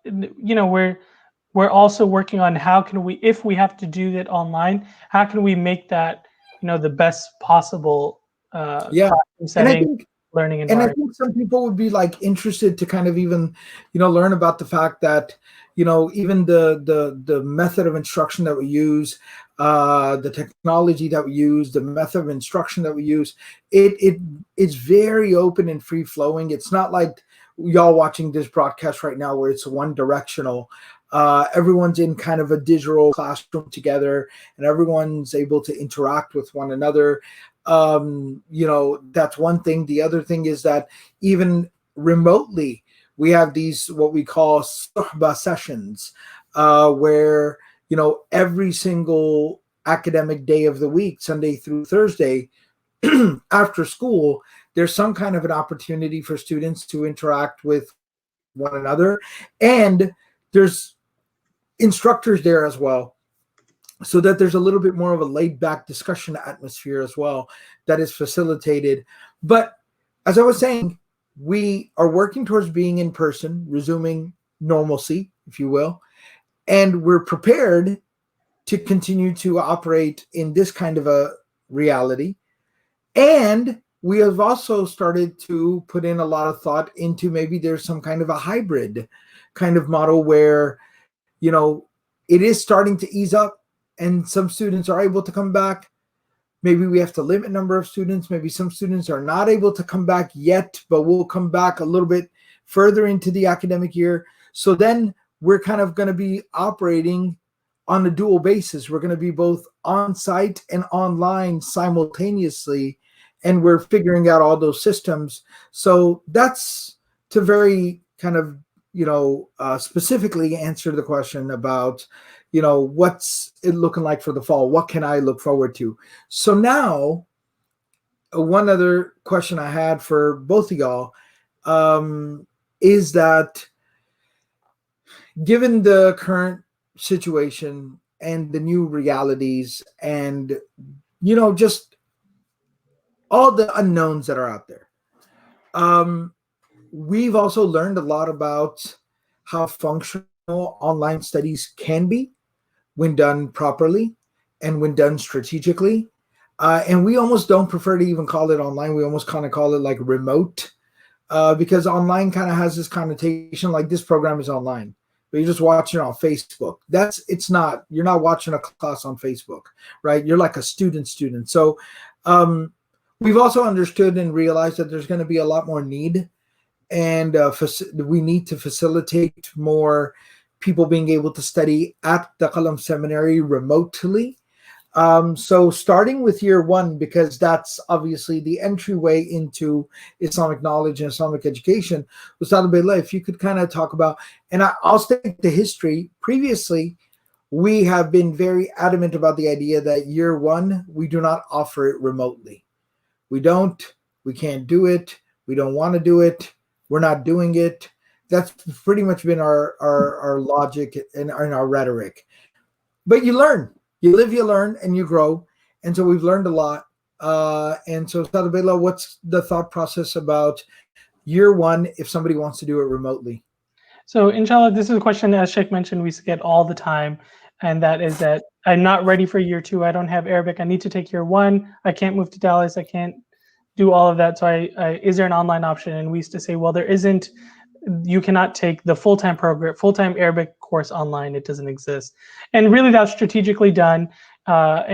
we're also working on how can we, if we have to do that online, how can we make that, the best possible classroom setting, learning environment. And I think some people would be like interested to kind of even, learn about the fact that, even the method of instruction that we use, the technology that we use, the method of instruction that we use, it's very open and free flowing. It's not like y'all watching this broadcast right now where it's one directional. Everyone's in kind of a digital classroom together, and everyone's able to interact with one another. That's one thing. The other thing is that even remotely, we have these what we call suhba sessions, where every single academic day of the week, Sunday through Thursday, after school, there's some kind of an opportunity for students to interact with one another, and there's instructors there as well, so that there's a little bit more of a laid-back discussion atmosphere as well that is facilitated. But as I was saying, we are working towards being in person, resuming normalcy, if you will, and we're prepared to continue to operate in this kind of a reality. And we have also started to put in a lot of thought into maybe there's some kind of a hybrid kind of model where, it is starting to ease up and some students are able to come back. Maybe we have to limit number of students. Maybe some students are not able to come back yet, but will come back a little bit further into the academic year. So then we're kind of going to be operating on a dual basis. We're going to be both on-site and online simultaneously, and we're figuring out all those systems. So that's to very kind of, specifically answer the question about, what's it looking like for the fall? What can I look forward to? So now, one other question I had for both of y'all is that given the current situation and the new realities and, just all the unknowns that are out there, we've also learned a lot about how functional online studies can be when done properly and when done strategically. And we almost don't prefer to even call it online. We almost kind of call it like remote, because online kind of has this connotation like this program is online, but you're just watching it on Facebook. You're not watching a class on Facebook, right? You're like a student. So we've also understood and realized that there's going to be a lot more need, and we need to facilitate more people being able to study at the Qalam Seminary remotely. So starting with year one, because that's obviously the entryway into Islamic knowledge and Islamic education, Ustadh Obaidullah, if you could kind of talk about, and I'll state the history. Previously, we have been very adamant about the idea that year one, we do not offer it remotely. We can't do it. We don't want to do it. We're not doing it. That's pretty much been our logic and our rhetoric. But you learn. You live, you learn, and you grow. And so we've learned a lot. And so, Ustadh Obaidullah, what's the thought process about year one if somebody wants to do it remotely? So, inshallah, this is a question, as Sheikh mentioned, we get all the time. And that is that I'm not ready for year two. I don't have Arabic. I need to take year one. I can't move to Dallas. I can't do all of that. So is there an online option? And we used to say, well, there isn't. You cannot take the full-time program, full-time Arabic course online. It doesn't exist. And really that's strategically done. But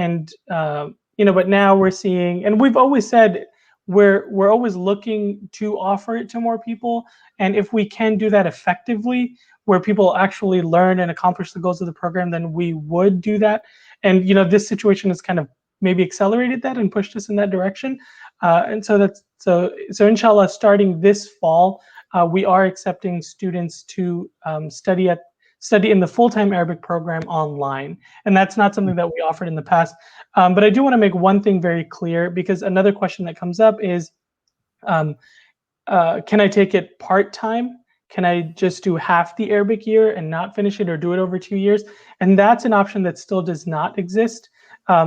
now we're seeing, and we've always said, we're always looking to offer it to more people. And if we can do that effectively, where people actually learn and accomplish the goals of the program, then we would do that. And, this situation is kind of maybe accelerated that and pushed us in that direction. And so inshallah, starting this fall, we are accepting students to study in the full-time Arabic program online. And that's not something that we offered in the past. But I do want to make one thing very clear, because another question that comes up is, can I take it part-time? Can I just do half the Arabic year and not finish it, or do it over 2 years? And that's an option that still does not exist.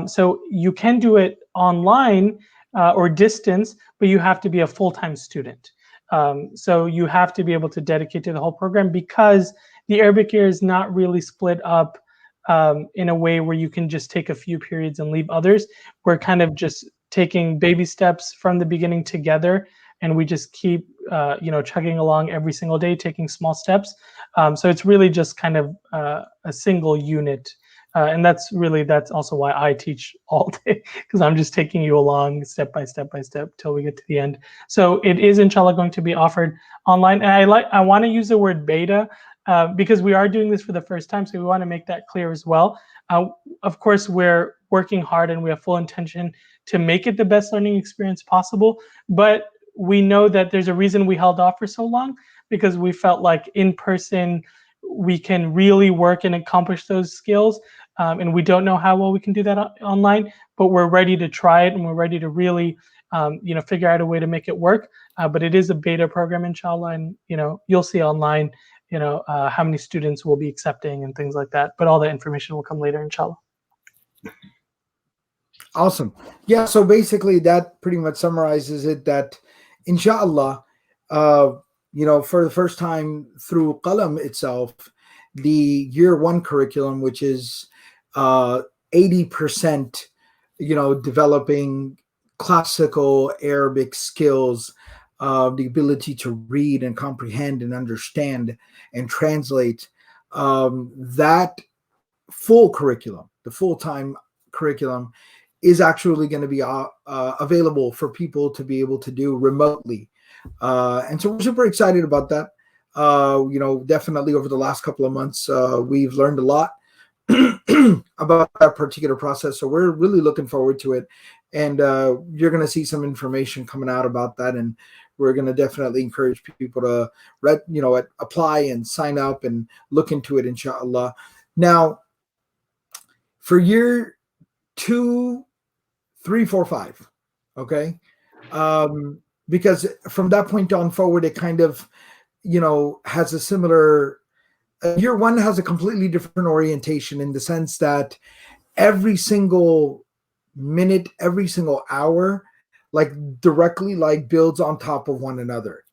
So you can do it online or distance, but you have to be a full-time student. So you have to be able to dedicate to the whole program, because the Arabic year is not really split up in a way where you can just take a few periods and leave others. We're kind of just taking baby steps from the beginning together, and we just keep chugging along every single day, taking small steps. So it's really just kind of a single unit. And that's also why I teach all day, because I'm just taking you along step by step till we get to the end. So it is inshallah going to be offered online. And I want to use the word beta because we are doing this for the first time. So we want to make that clear as well. Of course, we're working hard and we have full intention to make it the best learning experience possible. But we know that there's a reason we held off for so long, because we felt like in person we can really work and accomplish those skills. And we don't know how well we can do that online, but we're ready to try it, and we're ready to really, figure out a way to make it work. But it is a beta program, inshallah, and you'll see online, how many students we'll be accepting and things like that. But all that information will come later, inshallah. Awesome. Yeah. So basically, that pretty much summarizes it. That, inshallah, for the first time through Qalam itself, the year one curriculum, which is 80%, developing classical Arabic skills, the ability to read and comprehend and understand and translate, that full curriculum, the full-time curriculum, is actually going to be available for people to be able to do remotely. And so we're super excited about that. Definitely over the last couple of months, we've learned a lot about that particular process. So we're really looking forward to it. And you're going to see some information coming out about that. And we're going to definitely encourage people to apply and sign up and look into it, inshallah. Now, for year 2, 3, 4, 5, okay? Because from that point on forward, it kind of, has a similar, year one has a completely different orientation, in the sense that every single minute, every single hour, directly builds on top of one another,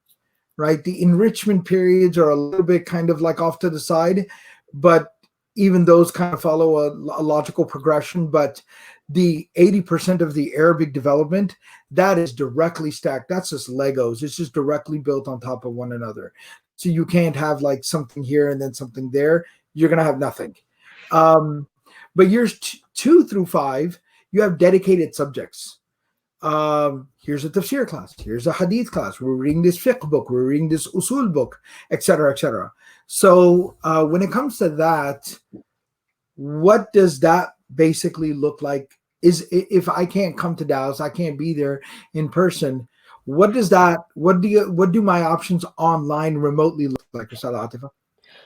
right? The enrichment periods are a little bit kind of off to the side, but even those kind of follow a logical progression. But the 80% of the Arabic development, that is directly stacked. That's just Legos. It's just directly built on top of one another. So you can't have something here and then something there. You're going to have nothing. But years 2 through 5, you have dedicated subjects. Here's a tafsir class. Here's a hadith class. We're reading this fiqh book. We're reading this usul book, etc., etc. So when it comes to that, what does that basically look like? Is if I can't come to Dallas, I can't be there in person, what do my options online remotely look like, Ustadha Aatifa?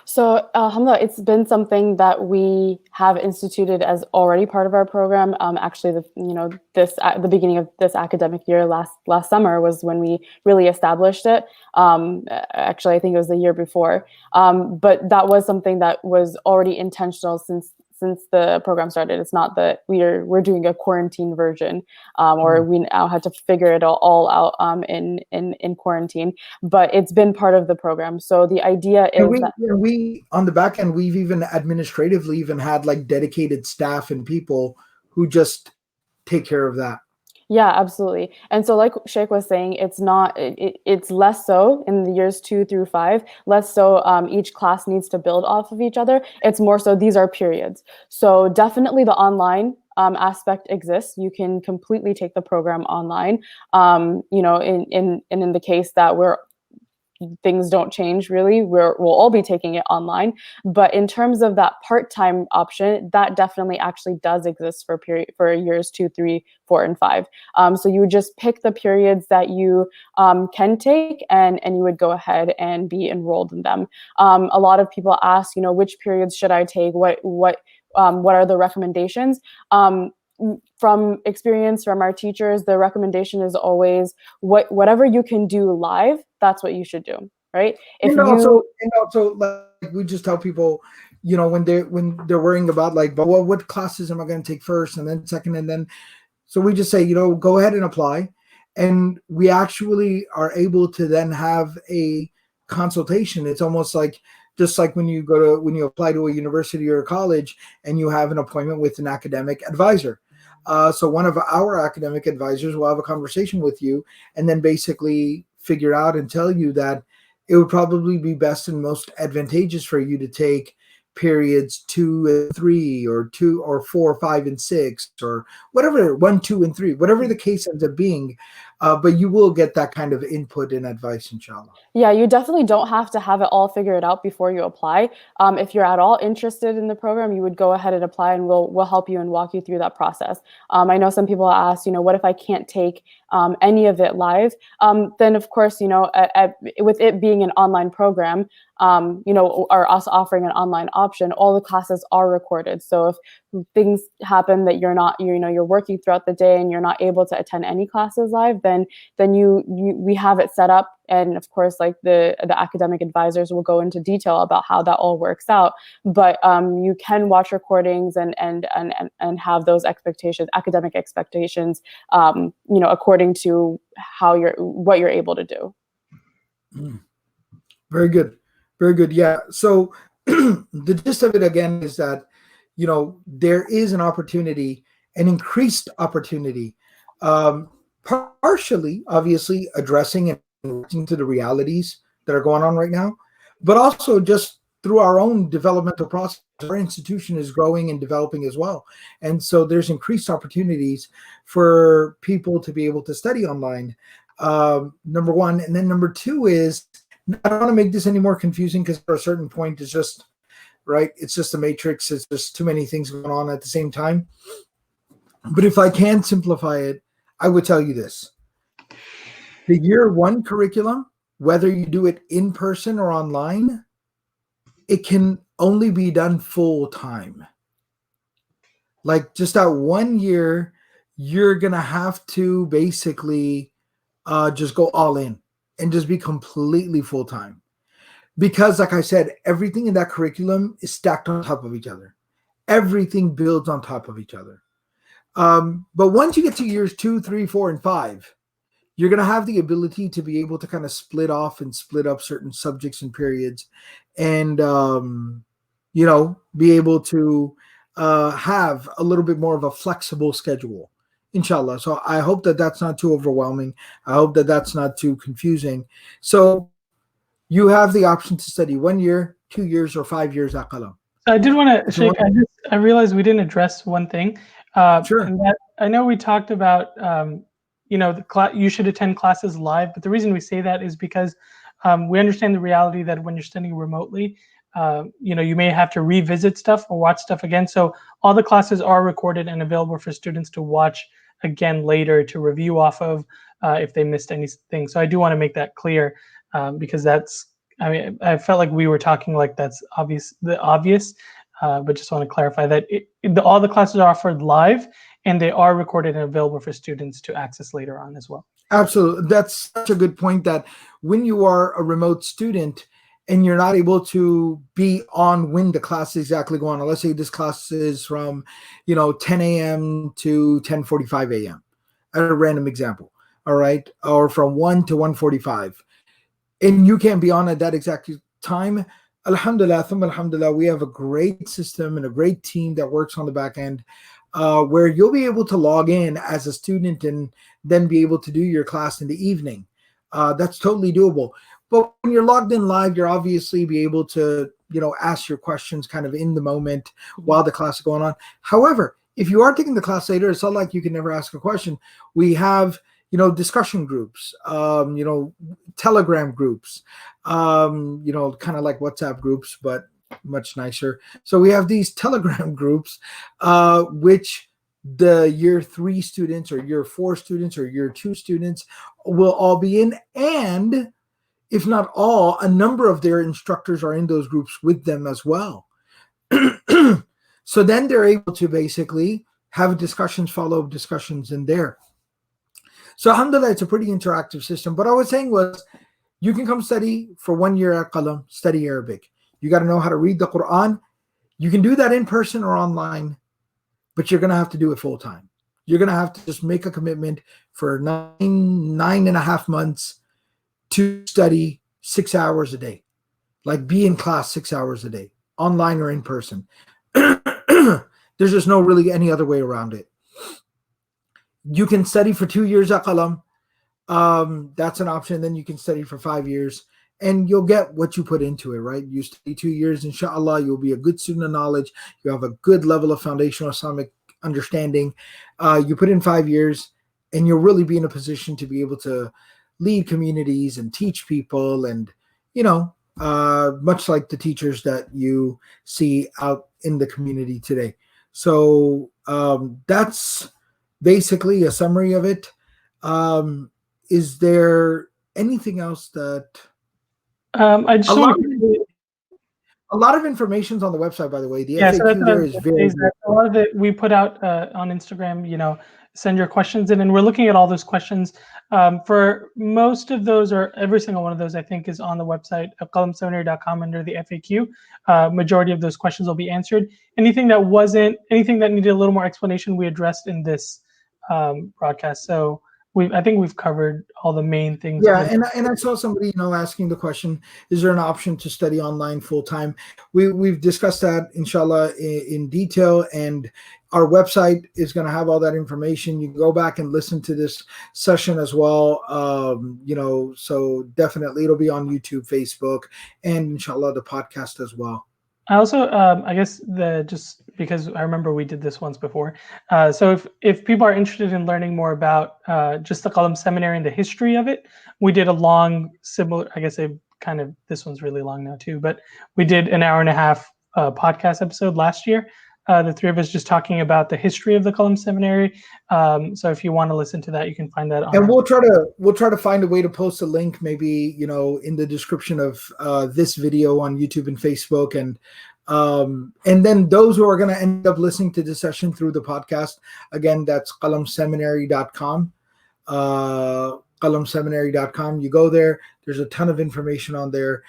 So alhamdulillah, it's been something that we have instituted as already part of our program. Actually, the beginning of this academic year, last summer, was when we really established it. Actually, I think it was the year before. But that was something that was already intentional since the program started. It's not that we're doing a quarantine version, or we now had to figure it all out in quarantine. But it's been part of the program. So the idea is we on the back end, we've even administratively had dedicated staff and people who just take care of that. Yeah, absolutely. And so like Shaykh was saying, it's less so in the years 2 through 5, less so each class needs to build off of each other. It's more so these are periods. So definitely the online aspect exists. You can completely take the program online. In the case that we're things don't change really, we'll all be taking it online. But in terms of that part-time option, that definitely actually does exist for years 2, 3, 4, and 5. So you would just pick the periods that you can take, and you would go ahead and be enrolled in them. A lot of people ask, which periods should I take? What are the recommendations? From experience from our teachers, the recommendation is always whatever you can do live, that's what you should do, right? And also, like we just tell people, when they're worrying about like, but what classes am I going to take first and then second, and then, so we just say, go ahead and apply, and we actually are able to then have a consultation. It's almost like, just like when you apply to a university or a college and you have an appointment with an academic advisor. So one of our academic advisors will have a conversation with you and then basically figure out and tell you that it would probably be best and most advantageous for you to take periods 2 and 3, or 2 or 4, 5, and 6, or whatever, 1, 2, and 3, whatever the case ends up being. But you will get that kind of input and advice, inshallah. Yeah, you definitely don't have to have it all figured out before you apply. If you're at all interested in the program, you would go ahead and apply, and we'll help you and walk you through that process. I know some people ask, what if I can't take any of it live? Then of course, with it being an online program, or us offering an online option, all the classes are recorded. So if things happen that you're working throughout the day and you're not able to attend any classes live, then we have it set up. And of course, like the academic advisors will go into detail about how that all works out. But you can watch recordings and have those academic expectations, according to what you're able to do. Very good. Very good. Yeah. So the gist of it again is that, there is an opportunity, an increased opportunity, partially, obviously, addressing and reacting to the realities that are going on right now, but also just through our own developmental process. Our institution is growing and developing as well. And so there's increased opportunities for people to be able to study online, number one. And then number two is, I don't want to make this any more confusing, because at a certain point it's just, right, it's just a matrix. It's just too many things going on at the same time. But if I can simplify it, I would tell you this. The year one curriculum, whether you do it in person or online, it can only be done full time. Like just that 1 year, you're going to have to basically just go all in and just be completely full time. Because like I said, everything in that curriculum is stacked on top of each other. Everything builds on top of each other. But once you get to years 2, 3, 4, and 5, you're going to have the ability to be able to kind of split off and split up certain subjects and periods, and, be able to have a little bit more of a flexible schedule, inshallah. So I hope that that's not too overwhelming. I hope that that's not too confusing. So you have the option to study 1 year, 2 years, or 5 years at Qalam. I did want to, Sheikh, I realized we didn't address one thing. Sure. And that, I know we talked about, you should attend classes live, but the reason we say that is because we understand the reality that when you're studying remotely, you may have to revisit stuff or watch stuff again. So all the classes are recorded and available for students to watch again later, to review off of if they missed anything. So I do want to make that clear, because I felt like we were talking like that's obvious, but just want to clarify that all the classes are offered live, and they are recorded and available for students to access later on as well. Absolutely. That's such a good point, that when you are a remote student and you're not able to be on when the class is exactly going on, let's say this class is from 10 a.m. to 10:45 a.m. at a random example, all right, or from 1 to 1:45, and you can't be on at that exact time. Alhamdulillah, alhamdulillah, we have a great system and a great team that works on the back end, where you'll be able to log in as a student and then be able to do your class in the evening. That's totally doable. But when you're logged in live, you're obviously be able to, ask your questions kind of in the moment while the class is going on. However, if you are taking the class later, it's not like you can never ask a question. We have, discussion groups, Telegram groups, kind of like WhatsApp groups, but much nicer. So we have these Telegram groups, which the year 3 students or year 4 students or year 2 students will all be in. And if not all, a number of their instructors are in those groups with them as well. So then they're able to basically have discussions, follow-up discussions in there. So alhamdulillah, it's a pretty interactive system. What I was saying was, you can come study for 1 year at Qalam, study Arabic. You got to know how to read the Quran. You can do that in person or online, but you're going to have to do it full time. You're going to have to just make a commitment for 9.5 months to study 6 hours a day. Like, be in class 6 hours a day, online or in person. There's just no really any other way around it. You can study for 2 years at Qalam. That's an option. Then you can study for 5 years, and you'll get what you put into it, right? You study 2 years, inshallah, you'll be a good student of knowledge. You have a good level of foundational Islamic understanding. You put in 5 years, and you'll really be in a position to be able to lead communities and teach people, and much like the teachers that you see out in the community today. So that's basically a summary of it. Is there anything else that I just want to a lot of information's on the website, by the way. The Yeah, so FAQ there is very a lot of it we put out on Instagram. Send your questions in, and we're looking at all those questions. For most of those, or every single one of those, I think is on the website of qalamseminary.com under the FAQ. Majority of those questions will be answered. Anything that needed a little more explanation, we addressed in this broadcast. So I think we've covered all the main things. Yeah, and I saw somebody asking the question: is there an option to study online full time? We've discussed that, inshallah, in detail, and our website is going to have all that information. You can go back and listen to this session as well. So definitely it'll be on YouTube, Facebook, and inshallah the podcast as well. I also, I guess just because I remember we did this once before. So if people are interested in learning more about just the Qalam Seminary and the history of it, we did a long, similar, I guess this one's really long now too, but we did an 1.5 hour podcast episode last year. The three of us just talking about the history of the Qalam Seminary. So if you want to listen to that, you can find that on. And we'll try to find a way to post a link, maybe in the description of this video on YouTube and Facebook, and then those who are going to end up listening to this session through the podcast, again, that's qalamseminary.com. Qalamseminary.com. You go there. There's a ton of information on there.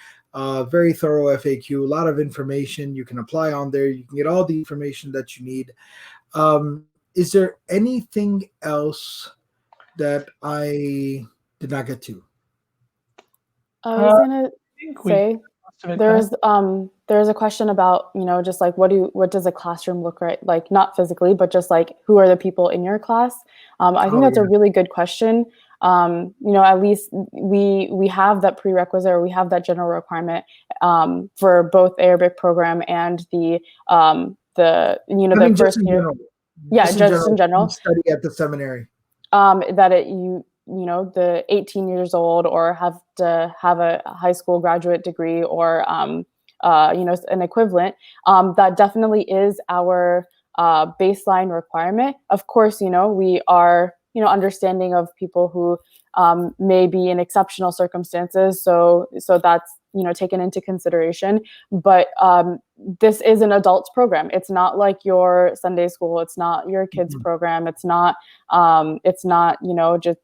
Very thorough FAQ, a lot of information you can apply on there. You can get all the information that you need. Is there anything else that I did not get to? I was gonna say there's a question about just like what does a classroom look like, not physically, but just like who are the people in your class. I think that's a really good question. At least we have that prerequisite, or we have that general requirement for both Arabic program and the first year. Just in general. Study at the seminary. That the 18 years old or have to have a high school graduate degree or an equivalent. That definitely is our baseline requirement. Of course, we are understanding of people who may be in exceptional circumstances. So that's, taken into consideration. But this is an adults program. It's not like your Sunday school. It's not your kids program. It's not just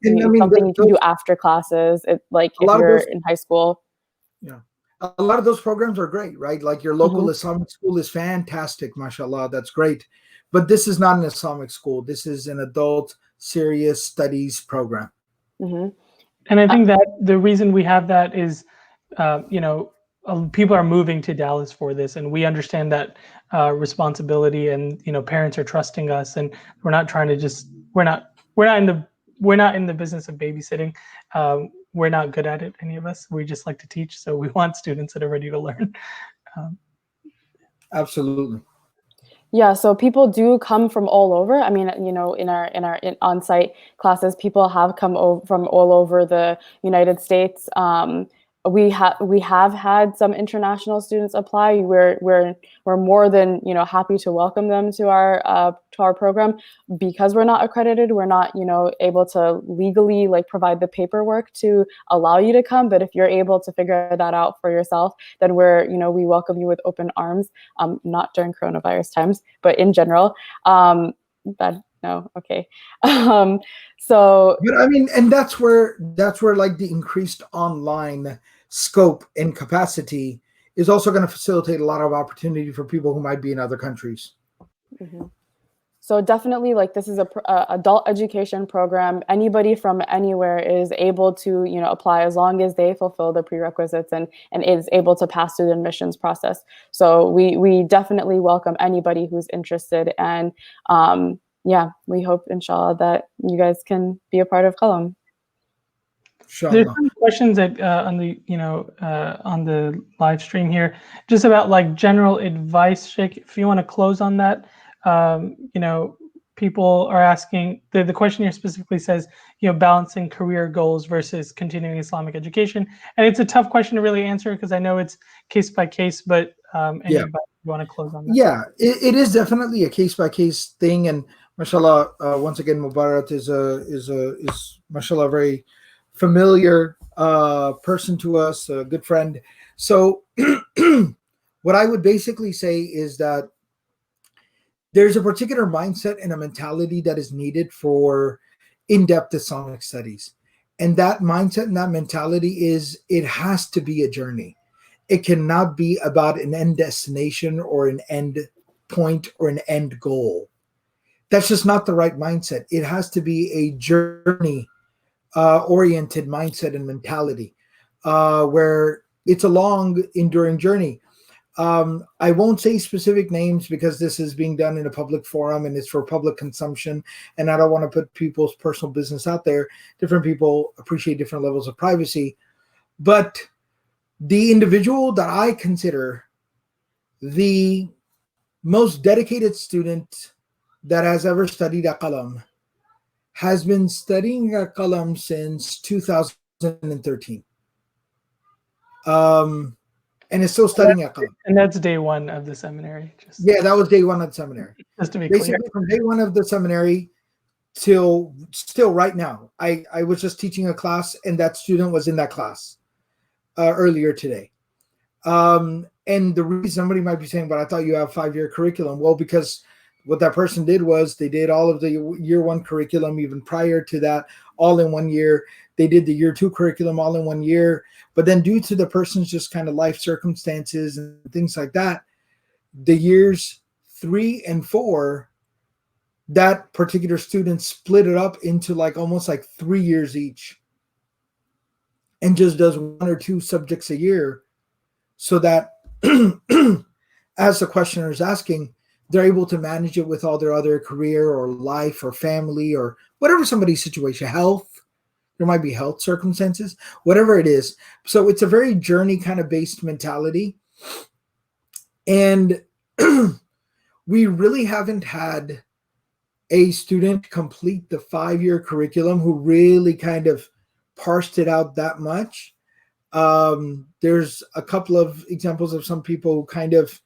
something you can do after classes. It's like if you're in high school. Yeah. A lot of those programs are great, right? Like your local Islamic school is fantastic, mashallah. That's great. But this is not an Islamic school. This is an adult serious studies program. And I think that the reason we have that is, people are moving to Dallas for this, and we understand that responsibility, and parents are trusting us, and we're not trying to we're not in the business of babysitting. We're not good at it, any of us. We just like to teach, so we want students that are ready to learn. Absolutely. Yeah, so people do come from all over. I mean, you know, in our on-site classes, people have come from all over the United States. We have had some international students apply. We're more than, you know, happy to welcome them to our program. Because we're not accredited, we're not, you know, able to legally like provide the paperwork to allow you to come. But if you're able to figure that out for yourself, then we welcome you with open arms. Not during coronavirus times, but in general. Okay. So, But I mean, and that's where like the increased online scope and capacity is also going to facilitate a lot of opportunity for people who might be in other countries. mhm. So definitely, like, this is a adult education program. Anybody from anywhere is able to, you know, apply as long as they fulfill the prerequisites and is able to pass through the admissions process. So we definitely welcome anybody who's interested, and yeah, we hope, inshallah, that you guys can be a part of Qalam. There's some questions that on the live stream here, just about like general advice, Sheikh. If you want to close on that, you know, people are asking. The question here specifically says, you know, balancing career goals versus continuing Islamic education, and it's a tough question to really answer because I know it's case by case. But anybody, you want to close on that? Yeah, it is definitely a case by case thing, and mashallah, once again, Mubarak is mashallah very familiar person to us, a good friend. So what I would basically say is that there's a particular mindset and a mentality that is needed for in-depth Islamic studies. And that mindset and that mentality is, it has to be a journey. It cannot be about an end destination or an end point or an end goal. That's just not the right mindset. It has to be a journey oriented mindset and mentality, where it's a long, enduring journey. I won't say specific names because this is being done in a public forum and it's for public consumption, and I don't want to put people's personal business out there. Different people appreciate different levels of privacy, but the individual that I consider the most dedicated student that has ever studied at Qalam has been studying at Qalam since 2013. And is still studying at Qalam. And that's day one of the seminary. Yeah, that was day one of the seminary. Just to be basically clear. From day one of the seminary till still right now. I was just teaching a class, and that student was in that class earlier today. And the reason, somebody might be saying, but I thought you have 5-year curriculum. Well, because what that person did was they did all of the year one curriculum, even prior to that, all in 1 year. They did the year 2 curriculum all in 1 year. But then due to the person's just kind of life circumstances and things like that, the years 3 and 4, that particular student split it up into like almost like 3 years each, and just does 1 or 2 subjects a year, so that as the questioner is asking, they're able to manage it with all their other career or life or family or whatever somebody's situation, health. There might be health circumstances, whatever it is. So it's a very journey kind of based mentality. And we really haven't had a student complete the 5-year curriculum who really kind of parsed it out that much. There's a couple of examples of some people who kind of,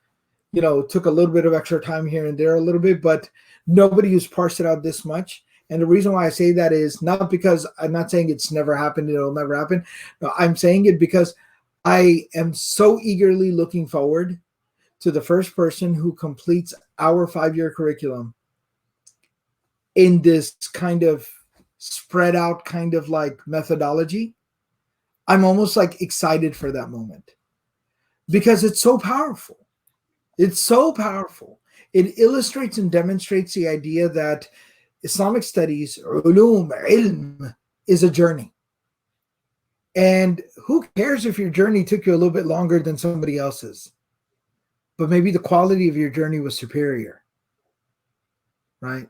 you know, took a little bit of extra time here and there a little bit, but nobody who's parsed it out this much. And the reason why I say that is not because I'm not saying it's never happened, it'll never happen. No, I'm saying it because I am so eagerly looking forward to the first person who completes our 5-year curriculum in this kind of spread out kind of like methodology. I'm almost like excited for that moment because it's so powerful. It's so powerful. It illustrates and demonstrates the idea that Islamic studies, ilm, is a journey. And who cares if your journey took you a little bit longer than somebody else's? But maybe the quality of your journey was superior, right?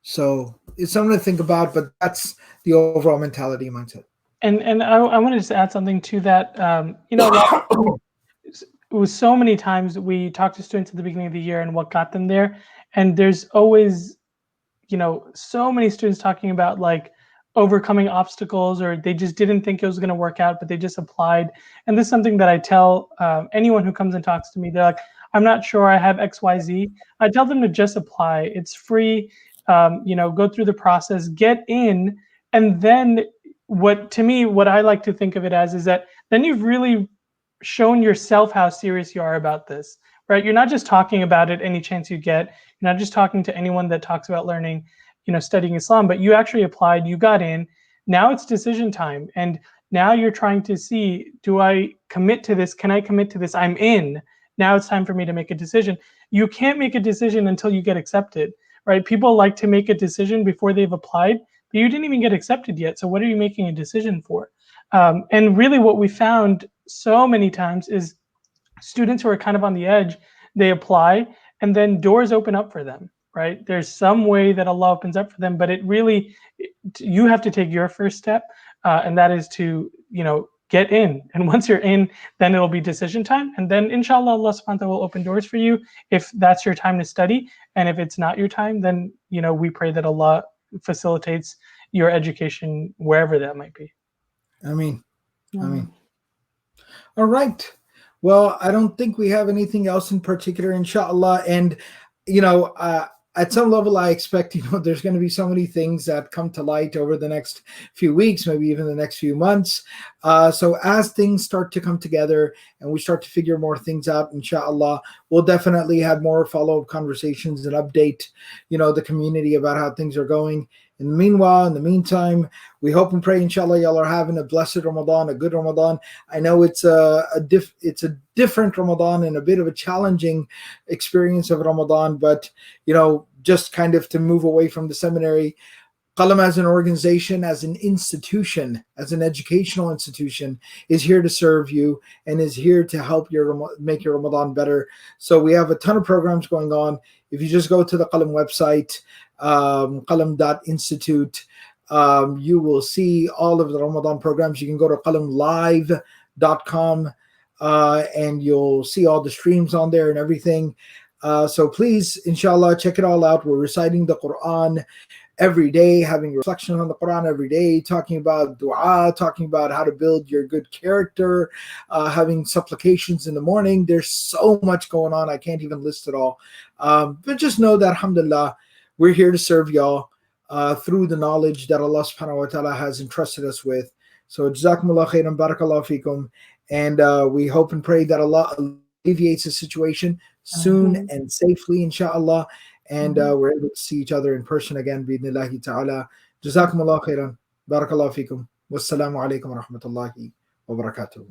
So it's something to think about, but that's the overall mentality and mindset. And I wanted to add something to that. You know, it was so many times we talked to students at the beginning of the year and what got them there. And there's always, so many students talking about like overcoming obstacles, or they just didn't think it was going to work out, but they just applied. And this is something that I tell anyone who comes and talks to me. They're like, I'm not sure I have XYZ. I tell them to just apply. It's free. Go through the process, get in, and then what I like to think of it as is that then you've really shown yourself how serious you are about this, right? You're not just talking about it any chance you get. You're not just talking to anyone that talks about learning, studying Islam, but you actually applied, you got in. Now it's decision time. And now you're trying to see, do I commit to this? Can I commit to this? I'm in. Now it's time for me to make a decision. You can't make a decision until you get accepted, right? People like to make a decision before they've applied, but you didn't even get accepted yet. So what are you making a decision for? And really what we found so many times is students who are kind of on the edge, they apply and then doors open up for them, right? There's some way that Allah opens up for them, but you have to take your first step, and that is to, get in. And once you're in, then it'll be decision time. And then inshallah, Allah subhanahu wa ta'ala will open doors for you if that's your time to study. And if it's not your time, then, we pray that Allah facilitates your education wherever that might be. Ameen. Ameen. All right. Well, I don't think we have anything else in particular, inshallah. And, at some level, I expect, there's going to be so many things that come to light over the next few weeks, maybe even the next few months. So as things start to come together and we start to figure more things out, inshallah, we'll definitely have more follow-up conversations and update, the community about how things are going. In the meantime, we hope and pray, inshallah, y'all are having a blessed Ramadan, a good Ramadan. I know it's a different Ramadan and a bit of a challenging experience of Ramadan, but, just kind of to move away from the seminary, Qalam as an organization, as an institution, as an educational institution, is here to serve you and is here to help make your Ramadan better. So we have a ton of programs going on. If you just go to the Qalam website, qalam.institute, you will see all of the Ramadan programs. You can go to qalamlive.com and you'll see all the streams on there and everything. So please, inshallah, check it all out. We're reciting the Quran every day, having reflection on the Quran every day, talking about dua, talking about how to build your good character, having supplications in the morning. There's so much going on. I can't even list it all. But just know that, alhamdulillah, we're here to serve y'all through the knowledge that Allah subhanahu wa ta'ala has entrusted us with. So jazakumullah khairan, barakallahu fikum. And we hope and pray that Allah alleviates the situation soon and safely, inshallah. And we're able to see each other in person again, bi'idhnillahi ta'ala. Jazakumullah khairan, barakallahu fikum. Wassalamu alaikum wa rahmatullahi wa barakatuh.